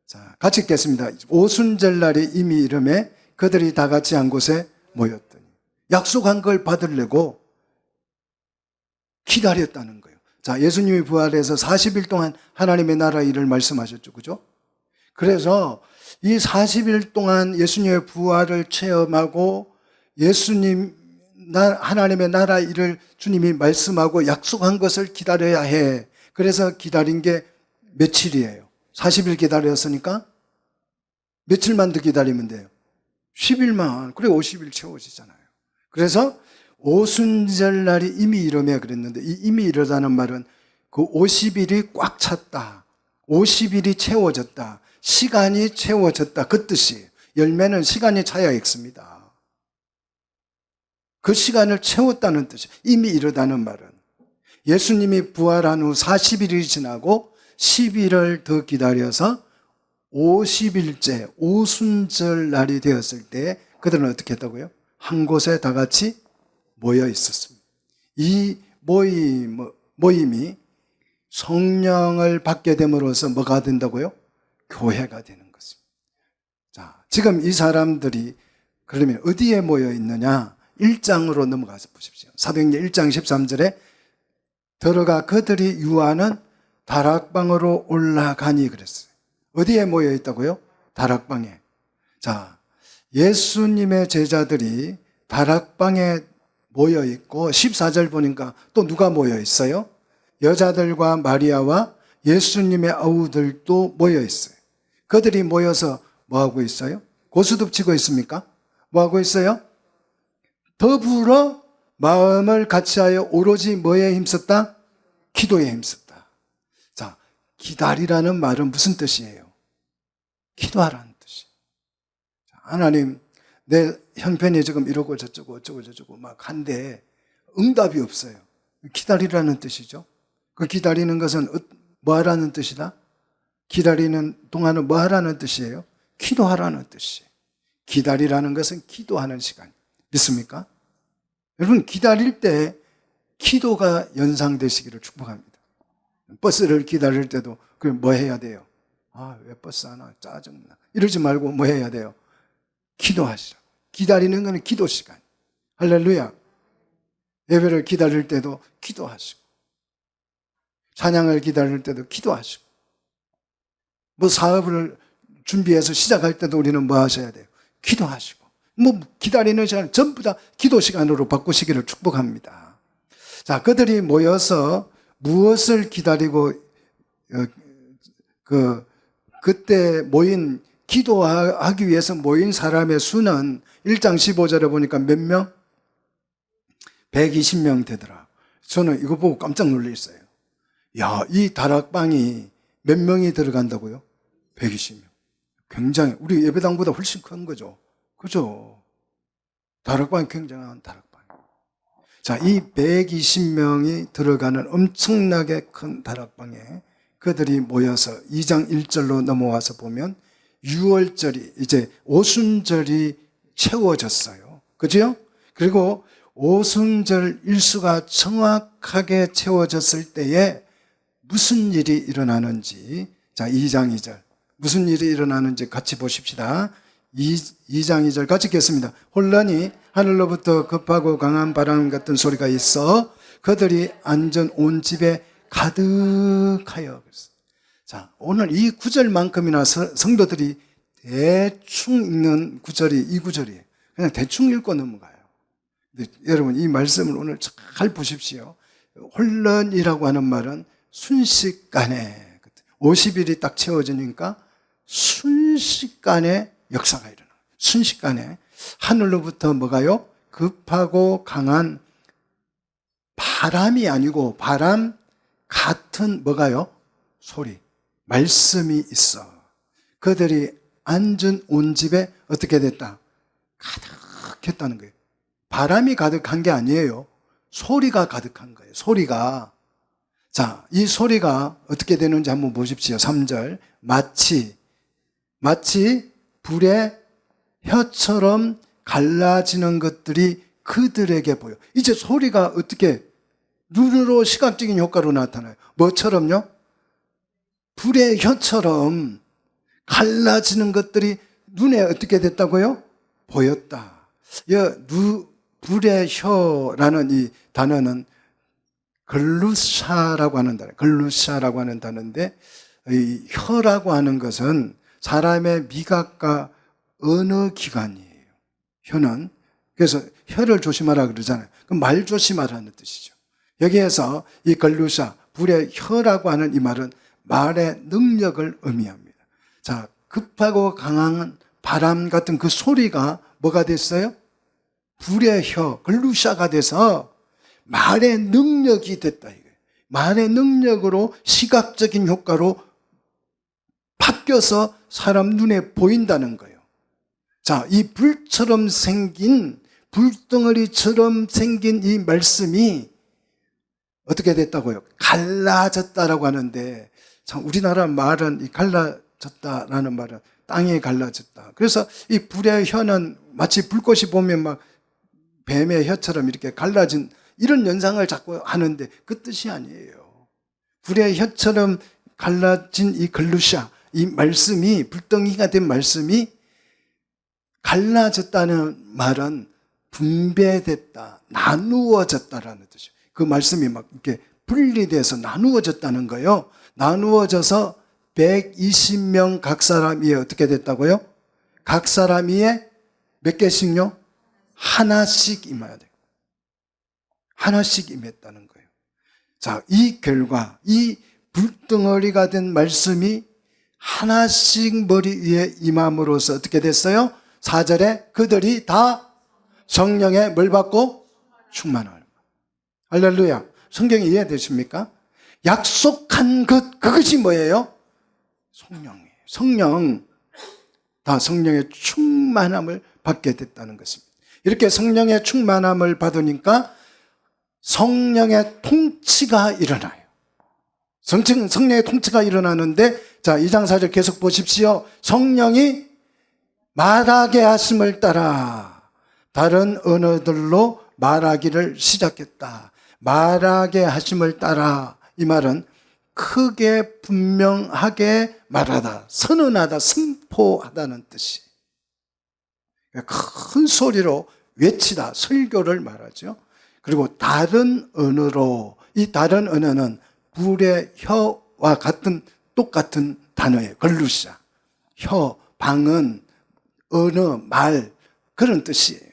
자, 같이 읽겠습니다. 오순절 날이 이미 이름에 그들이 다 같이 한 곳에 모였더니 약속한 걸 받으려고 기다렸다는 거예요. 자, 예수님이 부활해서 40일 동안 하나님의 나라 일을 말씀하셨죠. 그죠? 그래서 이 40일 동안 예수님의 부활을 체험하고 예수님, 하나님의 나라 일을 주님이 말씀하고 약속한 것을 기다려야 해. 그래서 기다린 게 며칠이에요? 40일 기다렸으니까 며칠만 더 기다리면 돼요? 10일만. 그래 50일 채워지잖아요. 그래서 오순절 날이 이미 이르며 그랬는데 이 이미 이르다는 말은 그 50일이 꽉 찼다. 50일이 채워졌다. 시간이 채워졌다. 그 뜻이에요. 열매는 시간이 차야 읽습니다. 그 시간을 채웠다는 뜻이에요. 이미 이르다는 말은 예수님이 부활한 후 40일이 지나고 10일을 더 기다려서 50일째 오순절 날이 되었을 때 그들은 어떻게 했다고요? 한 곳에 다 같이 모여 있었습니다. 이 모임이 성령을 받게 됨으로써 뭐가 된다고요? 교회가 되는 것입니다. 자, 지금 이 사람들이 그러면 어디에 모여 있느냐? 1장으로 넘어가서 보십시오. 사도행전 1장 13절에 들어가 그들이 유하는 다락방으로 올라가니 그랬어요. 어디에 모여 있다고요? 다락방에. 자, 예수님의 제자들이 다락방에 모여 있고 14절 보니까 또 누가 모여 있어요? 여자들과 마리아와 예수님의 아우들도 모여 있어요. 그들이 모여서 뭐 하고 있어요? 고스톱 치고 있습니까? 뭐 하고 있어요? 더불어 마음을 같이하여 오로지 뭐에 힘썼다? 기도에 힘썼다. 자, 기다리라는 말은 무슨 뜻이에요? 기도하라는 뜻이에요. 하나님, 내 형편이 지금 이러고 저쩌고 어쩌고 저쩌고 막 한데 응답이 없어요. 기다리라는 뜻이죠. 그 기다리는 것은 뭐 하라는 뜻이다? 기다리는 동안은 뭐 하라는 뜻이에요? 기도하라는 뜻이에요. 기다리라는 것은 기도하는 시간. 믿습니까? 여러분, 기다릴 때 기도가 연상되시기를 축복합니다. 버스를 기다릴 때도 그럼 뭐 해야 돼요? 아, 왜 버스 안 와? 짜증나. 이러지 말고 뭐 해야 돼요? 기도하시라고. 기다리는 것은 기도 시간. 할렐루야. 예배를 기다릴 때도 기도하시고, 찬양을 기다릴 때도 기도하시고, 뭐 사업을 준비해서 시작할 때도 우리는 뭐 하셔야 돼요? 기도하시고. 뭐 기다리는 시간 전부 다 기도 시간으로 바꾸시기를 축복합니다. 자, 그들이 모여서 무엇을 기다리고 그때 모인 기도하기 위해서 모인 사람의 수는 1장 15절에 보니까 몇 명? 120명 되더라. 저는 이거 보고 깜짝 놀랐어요. 야, 이 다락방이 몇 명이 들어간다고요? 120명. 굉장히 우리 예배당보다 훨씬 큰 거죠. 그죠? 다락방이 굉장한 다락방. 자, 이 120명이 들어가는 엄청나게 큰 다락방에 그들이 모여서 2장 1절로 넘어와서 보면 6월절이 이제 오순절이 채워졌어요. 그죠? 그리고 오순절 일수가 정확하게 채워졌을 때에 무슨 일이 일어나는지, 자, 2장 2절. 무슨 일이 일어나는지 같이 보십시다. 2장 2절 같이 읽겠습니다. 혼란이 하늘로부터 급하고 강한 바람 같은 소리가 있어 그들이 앉은 온 집에 가득하여. 자, 오늘 이 구절만큼이나 성도들이 대충 읽는 구절이 이 구절이에요. 그냥 대충 읽고 넘어가요. 근데 여러분, 이 말씀을 오늘 잘 보십시오. 혼란이라고 하는 말은 순식간에 50일이 딱 채워지니까 순식간에 역사가 일어나요. 순식간에 하늘로부터 뭐가요? 급하고 강한 바람이 아니고 바람 같은 뭐가요? 소리, 말씀이 있어. 그들이 앉은 온 집에 어떻게 됐다? 가득했다는 거예요. 바람이 가득한 게 아니에요. 소리가 가득한 거예요. 소리가. 자, 이 소리가 어떻게 되는지 한번 보십시오. 3절. 마치 불의 혀처럼 갈라지는 것들이 그들에게 보여. 이제 소리가 어떻게 눈으로 시각적인 효과로 나타나요. 뭐처럼요? 불의 혀처럼 갈라지는 것들이 눈에 어떻게 됐다고요? 보였다. 불의 혀라는 이 단어는 글루샤라고 하는 단어, 글루샤라고 하는 단어인데, 이 혀라고 하는 것은 사람의 미각과 언어 기관이에요. 혀는. 그래서 혀를 조심하라 그러잖아요. 그럼 말 조심하라는 뜻이죠. 여기에서 이 글루샤, 불의 혀라고 하는 이 말은 말의 능력을 의미합니다. 자, 급하고 강한 바람 같은 그 소리가 뭐가 됐어요? 불의 혀, 글루샤가 돼서 말의 능력이 됐다 이거예요. 말의 능력으로 시각적인 효과로 바뀌어서 사람 눈에 보인다는 거예요. 자, 이 불처럼 생긴, 불덩어리처럼 생긴 이 말씀이 어떻게 됐다고요? 갈라졌다라고 하는데, 참 우리나라 말은 이 갈라졌다라는 말은 땅이 갈라졌다. 그래서 이 불의 혀는 마치 불꽃이 보면 막 뱀의 혀처럼 이렇게 갈라진 이런 연상을 자꾸 하는데 그 뜻이 아니에요. 불의 혀처럼 갈라진 이 글루샤, 이 말씀이, 불덩이가 된 말씀이 갈라졌다는 말은 분배됐다, 나누어졌다라는 뜻이에요. 그 말씀이 막 이렇게 분리돼서 나누어졌다는 거예요. 나누어져서 120명 각 사람이 어떻게 됐다고요? 각 사람이 몇 개씩요? 하나씩 임해야 돼요. 하나씩 임했다는 거예요. 자, 이 결과, 이 불덩어리가 된 말씀이 하나씩 머리 위에 임함으로써 어떻게 됐어요? 4절에 그들이 다 성령의 뭘 받고? 충만을. 할렐루야. 성경이 이해되십니까? 약속한 것, 그것이 뭐예요? 성령이에요. 성령. 다 성령의 충만함을 받게 됐다는 것입니다. 이렇게 성령의 충만함을 받으니까 성령의 통치가 일어나요. 성령의 통치가 일어나는데, 자, 2장 4절 계속 보십시오. 성령이 말하게 하심을 따라 다른 언어들로 말하기를 시작했다. 말하게 하심을 따라, 이 말은 크게 분명하게 말하다, 선언하다, 선포하다는 뜻이. 큰 소리로 외치다, 설교를 말하죠. 그리고 다른 언어로, 이 다른 언어는 불의 혀와 같은 똑같은 단어예요. 글루샤. 혀, 방언, 언어, 말, 그런 뜻이에요.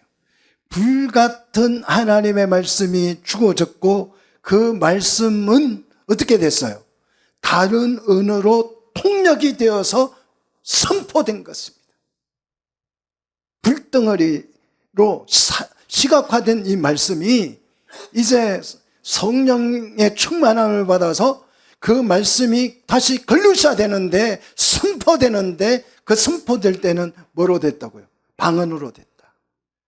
불같은 하나님의 말씀이 주어졌고 그 말씀은 어떻게 됐어요? 다른 언어로 통역이 되어서 선포된 것입니다. 불덩어리로 시각화된 이 말씀이 이제 성령의 충만함을 받아서 그 말씀이 다시 글루샤 되는데, 선포되는데, 그 선포될 때는 뭐로 됐다고요? 방언으로 됐다.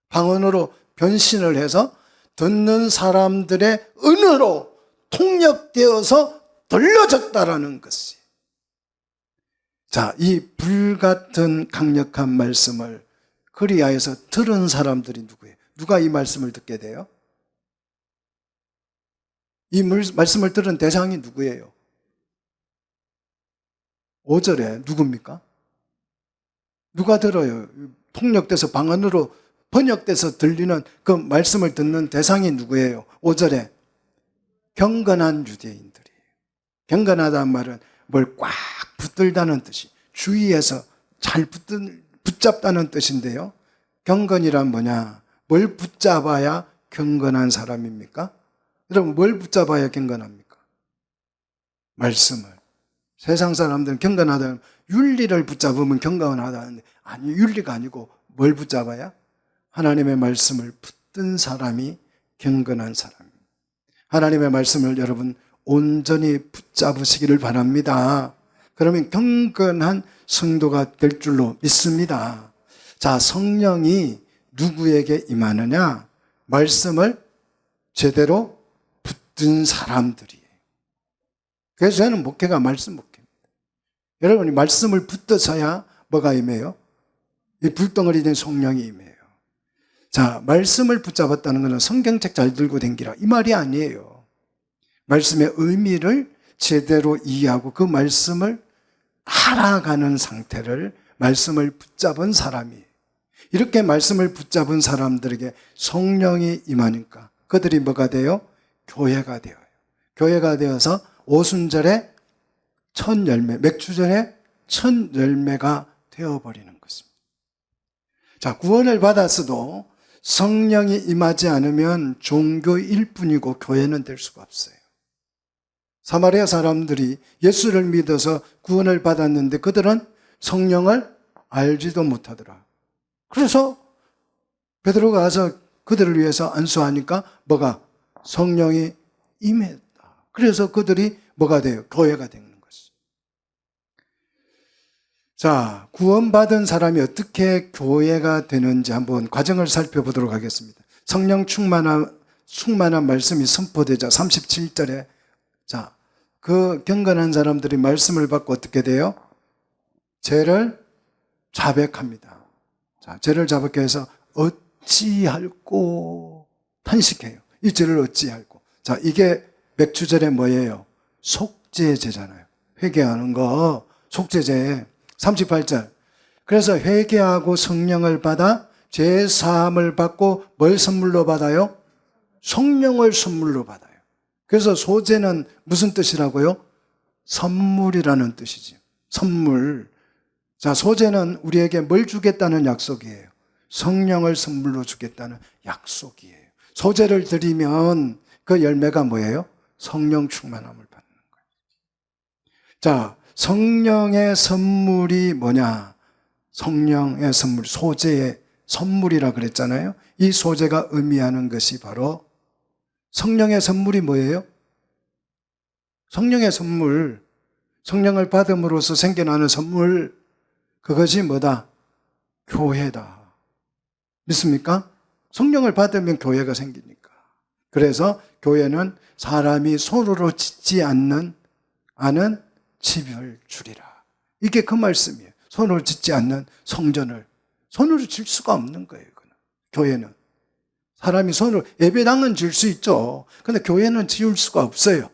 방언으로 변신을 해서 듣는 사람들의 언어로 통역되어서 들려졌다라는 것이. 자, 이 불같은 강력한 말씀을 거리야에서 들은 사람들이 누구예요? 누가 이 말씀을 듣게 돼요? 이 말씀을 들은 대상이 누구예요? 5절에 누굽니까? 누가 들어요? 통역돼서 방언으로 번역돼서 들리는 그 말씀을 듣는 대상이 누구예요? 5절에 경건한 유대인들이에요. 경건하다는 말은 뭘 꽉 붙들다는 뜻이, 주위에서 잘 붙잡다는 뜻인데요. 경건이란 뭐냐? 뭘 붙잡아야 경건한 사람입니까? 여러분, 뭘 붙잡아야 경건합니까? 말씀을. 세상 사람들은 경건하다면 윤리를 붙잡으면 경건하다는데, 아니, 윤리가 아니고 뭘 붙잡아야? 하나님의 말씀을 붙든 사람이 경건한 사람입니다. 하나님의 말씀을 여러분 온전히 붙잡으시기를 바랍니다. 그러면 경건한 성도가 될 줄로 믿습니다. 자, 성령이 누구에게 임하느냐? 말씀을 제대로 붙든 사람들이에요. 그래서 저는 목회가 말씀 목회입니다. 여러분이 말씀을 붙드셔야 뭐가 임해요? 이 불덩어리 된 성령이 임해요. 자, 말씀을 붙잡았다는 것은 성경책 잘 들고 댕기라 이 말이 아니에요. 말씀의 의미를 제대로 이해하고 그 말씀을 알아가는 상태를 말씀을 붙잡은 사람이, 이렇게 말씀을 붙잡은 사람들에게 성령이 임하니까 그들이 뭐가 돼요? 교회가 되어요. 교회가 되어서 오순절에 첫 열매, 맥주절에 첫 열매가 되어버리는 것입니다. 자, 구원을 받았어도 성령이 임하지 않으면 종교일 뿐이고 교회는 될 수가 없어요. 사마리아 사람들이 예수를 믿어서 구원을 받았는데 그들은 성령을 알지도 못하더라. 그래서 베드로가 가서 그들을 위해서 안수하니까 뭐가? 성령이 임했다. 그래서 그들이 뭐가 돼요? 교회가 되는 것이. 자, 구원받은 사람이 어떻게 교회가 되는지 한번 과정을 살펴보도록 하겠습니다. 성령 충만한 말씀이 선포되자 37절에, 자, 그 경건한 사람들이 말씀을 받고 어떻게 돼요? 죄를 자백합니다. 자, 죄를 자백해 해서 어찌할꼬 탄식해요. 이 죄를 어찌할꼬. 자, 이게 맥주절에 뭐예요? 속죄제잖아요. 회개하는 거, 속죄제. 38절. 그래서 회개하고 성령을 받아 죄 사함을 받고 뭘 선물로 받아요? 성령을 선물로 받아요. 그래서 소제는 무슨 뜻이라고요? 선물이라는 뜻이지. 선물. 자, 소제는 우리에게 뭘 주겠다는 약속이에요? 성령을 선물로 주겠다는 약속이에요. 소제를 드리면 그 열매가 뭐예요? 성령 충만함을 받는 거예요. 자, 성령의 선물이 뭐냐? 성령의 선물, 소제의 선물이라 그랬잖아요. 이 소제가 의미하는 것이 바로 성령의 선물이 뭐예요? 성령의 선물, 성령을 받음으로써 생겨나는 선물, 그것이 뭐다? 교회다. 믿습니까? 성령을 받으면 교회가 생기니까. 그래서 교회는 사람이 손으로 짓지 않는 집을 주리라. 이게 그 말씀이에요. 손으로 짓지 않는 성전을 손으로 질 수가 없는 거예요. 교회는. 사람이 손으로, 예배당은 질 수 있죠. 근데 교회는 지을 수가 없어요.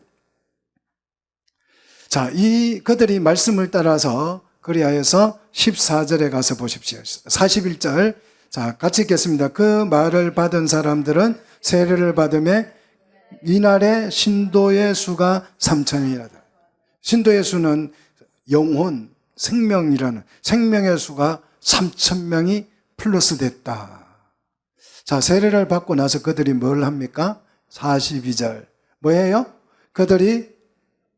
자, 그들이 말씀을 따라서 그리하여서 14절에 가서 보십시오. 41절. 자, 같이 읽겠습니다. 그 말을 받은 사람들은 세례를 받음에 이날에 신도의 수가 3,000이라다. 신도의 수는 영혼, 생명이라는 생명의 수가 3,000명이 플러스 됐다. 자, 세례를 받고 나서 그들이 뭘 합니까? 42절. 뭐예요? 그들이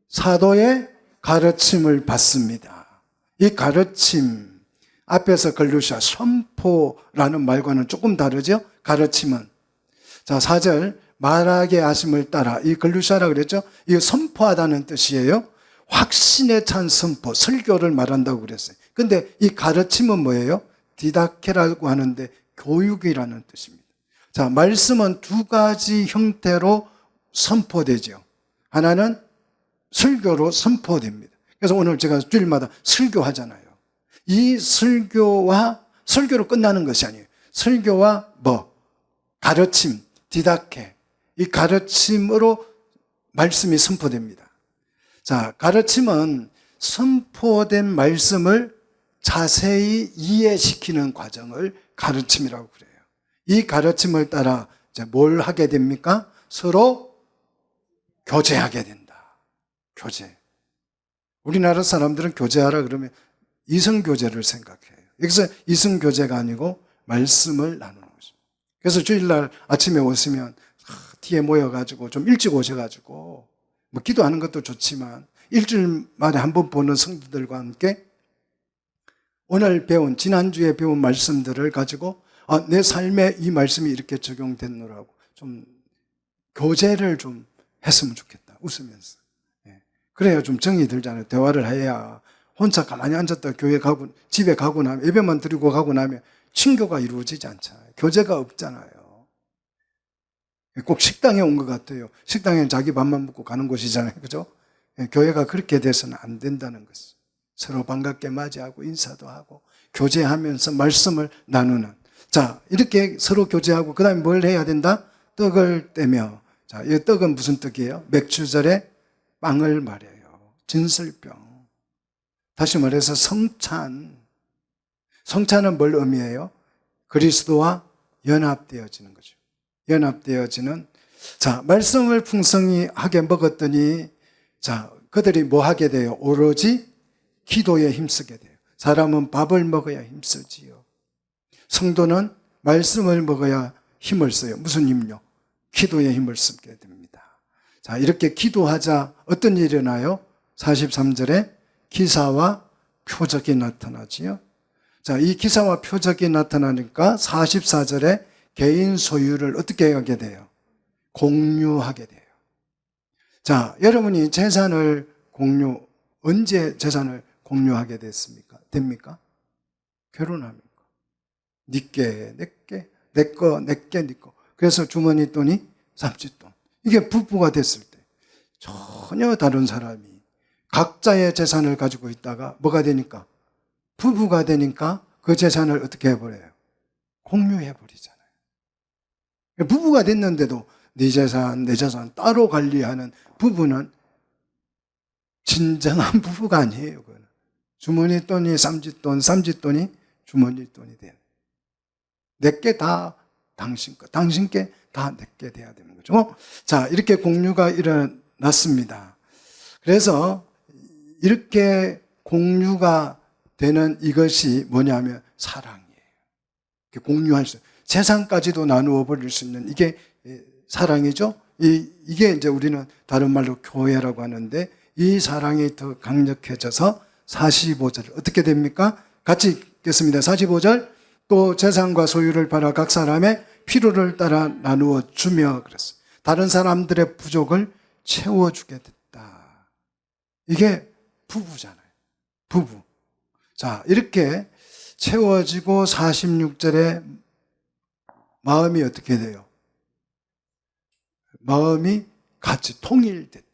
사도의 가르침을 받습니다. 이 가르침, 앞에서 걸루샤, 선포라는 말과는 조금 다르죠? 가르침은. 자, 4절. 말하게 하심을 따라, 이 걸루샤라 그랬죠? 이거 선포하다는 뜻이에요. 확신에 찬 선포, 설교를 말한다고 그랬어요. 근데 이 가르침은 뭐예요? 디다케라고 하는데 교육이라는 뜻입니다. 자, 말씀은 두 가지 형태로 선포되죠. 하나는 설교로 선포됩니다. 그래서 오늘 제가 주일마다 설교하잖아요. 이 설교로 끝나는 것이 아니에요. 설교와 가르침, 디다케, 이 가르침으로 말씀이 선포됩니다. 자, 가르침은 선포된 말씀을 자세히 이해시키는 과정을 가르침이라고 그래요. 이 가르침을 따라 이제 뭘 하게 됩니까? 서로 교제하게 된다. 교제. 우리나라 사람들은 교제하라 그러면 이성교제를 생각해요. 여기서 이성교제가 아니고 말씀을 나누는 거죠. 그래서 주일날 아침에 오시면 뒤에 모여가지고 좀 일찍 오셔가지고 뭐 기도하는 것도 좋지만 일주일 만에 한 번 보는 성도들과 함께 오늘 지난주에 배운 말씀들을 가지고 내 삶에 이 말씀이 이렇게 적용됐노라고 좀 교제를 좀 했으면 좋겠다. 웃으면서. 그래야 좀 정이 들잖아요. 대화를 해야 혼자 가만히 앉았다 교회 가고 집에 가고 나면 예배만 드리고 가고 나면 친교가 이루어지지 않잖아요. 교제가 없잖아요. 꼭 식당에 온 것 같아요. 식당에는 자기 밥만 먹고 가는 곳이잖아요. 그죠? 교회가 그렇게 돼서는 안 된다는 것을. 서로 반갑게 맞이하고 인사도 하고 교제하면서 말씀을 나누는. 자, 이렇게 서로 교제하고 그 다음에 뭘 해야 된다? 떡을 떼며. 자, 이 떡은 무슨 떡이에요? 맥주절에 빵을 말해요. 진설병. 다시 말해서 성찬. 성찬은 뭘 의미해요? 그리스도와 연합되어지는 거죠. 연합되어지는. 자, 말씀을 풍성하게 먹었더니 자, 그들이 뭐 하게 돼요? 오로지 기도에 힘쓰게 돼요. 사람은 밥을 먹어야 힘쓰지요. 성도는 말씀을 먹어야 힘을 써요. 무슨 힘요? 기도에 힘을 쓰게 됩니다. 자, 이렇게 기도하자 어떤 일이 일어나요? 43절에 기사와 표적이 나타나지요. 자, 이 기사와 표적이 나타나니까 44절에 개인 소유를 어떻게 하게 돼요? 공유하게 돼요. 자, 여러분이 언제 재산을 공유하게 됐습니까? 됩니까? 결혼합니까? 니께, 내께, 내꺼, 내께, 니꺼. 그래서 주머니 돈이 삼짓돈. 이게 부부가 됐을 때 전혀 다른 사람이 각자의 재산을 가지고 있다가 뭐가 되니까? 부부가 되니까 그 재산을 어떻게 해버려요? 공유해버리잖아요. 부부가 됐는데도 네 재산, 내 재산 따로 관리하는 부부는 진정한 부부가 아니에요. 그거는. 주머니 돈이 삼짓돈, 삼짓돈이 주머니 돈이 돼요. 내게 다 당신 거, 당신께 다 내게 돼야 되는 거죠. 자, 이렇게 공유가 일어났습니다. 그래서 이렇게 공유가 되는 이것이 뭐냐면 사랑이에요. 공유할 수, 재산까지도 나누어 버릴 수 있는 이게 사랑이죠. 이게 이제 우리는 다른 말로 교회라고 하는데 이 사랑이 더 강력해져서 45절 어떻게 됩니까? 같이 읽겠습니다. 45절 또 재산과 소유를 팔아 각 사람의 필요를 따라 나누어 주며 그랬어요. 다른 사람들의 부족을 채워주게 됐다. 이게 부부잖아요. 부부. 자, 이렇게 채워지고 46절에 마음이 어떻게 돼요? 마음이 같이 통일됐다.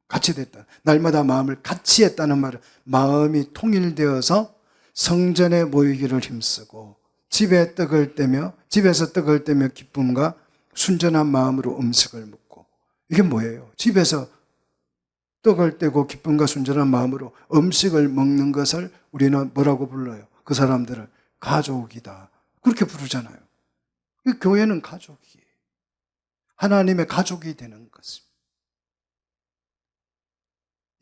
같이 됐다. 날마다 마음을 같이 했다는 말은 마음이 통일되어서 성전에 모이기를 힘쓰고 집에서 떡을 떼며 기쁨과 순전한 마음으로 음식을 먹고. 이게 뭐예요? 집에서 떡을 떼고 기쁨과 순전한 마음으로 음식을 먹는 것을 우리는 뭐라고 불러요? 그 사람들을 가족이다. 그렇게 부르잖아요. 교회는 가족이에요. 하나님의 가족이 되는 것입니다.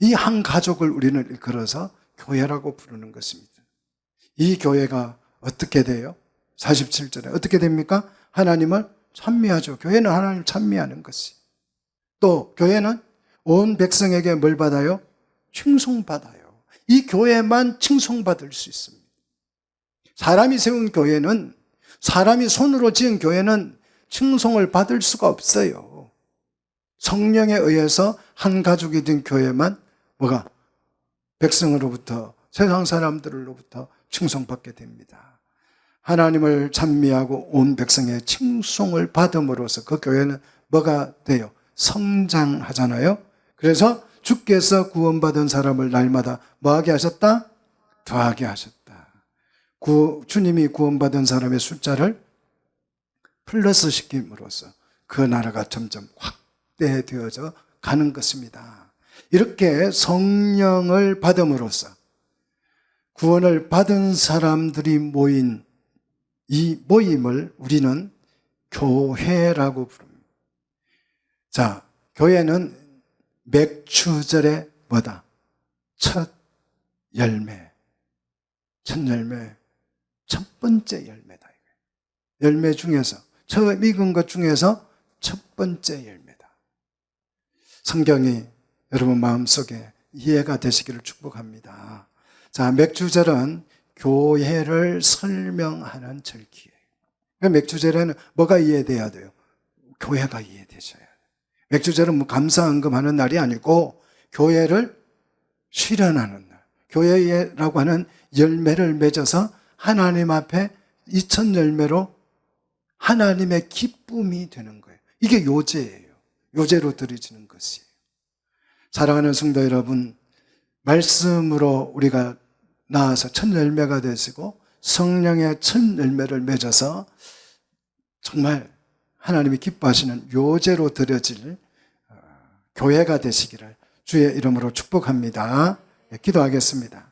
이 한 가족을 우리는 일컬어서 교회라고 부르는 것입니다. 이 교회가 어떻게 돼요? 47절에 어떻게 됩니까? 하나님을 찬미하죠. 교회는 하나님을 찬미하는 것이. 또 교회는 온 백성에게 뭘 받아요? 칭송받아요. 이 교회만 칭송받을 수 있습니다. 사람이 세운 교회는, 사람이 손으로 지은 교회는 칭송을 받을 수가 없어요. 성령에 의해서 한 가족이 된 교회만 뭐가? 백성으로부터, 세상 사람들로부터 칭송받게 됩니다. 하나님을 찬미하고 온 백성의 칭송을 받음으로써 그 교회는 뭐가 돼요? 성장하잖아요. 그래서 주께서 구원받은 사람을 날마다 뭐하게 하셨다? 더하게 하셨다. 주님이 구원받은 사람의 숫자를 플러스 시킴으로써 그 나라가 점점 확대되어져 가는 것입니다. 이렇게 성령을 받음으로써 구원을 받은 사람들이 모인 이 모임을 우리는 교회라고 부릅니다. 자, 교회는 맥추절의 뭐다? 첫 열매. 첫 번째 열매다. 열매 중에서, 처음 익은 것 중에서 첫 번째 열매다. 성경이 여러분 마음속에 이해가 되시기를 축복합니다. 자, 맥주절은 교회를 설명하는 절기예요. 맥주절에는 뭐가 이해돼야 돼요? 교회가 이해되셔야 돼요. 맥주절은 뭐 감사헌금하는 날이 아니고 교회를 실현하는 날. 교회라고 하는 열매를 맺어서 하나님 앞에 2000 열매로 하나님의 기쁨이 되는 거예요. 이게 요제예요. 요제로 드려지는 것이에요. 사랑하는 성도 여러분, 말씀으로 우리가 나아서 첫 열매가 되시고 성령의 첫 열매를 맺어서 정말 하나님이 기뻐하시는 요제로 드려질 교회가 되시기를 주의 이름으로 축복합니다. 기도하겠습니다.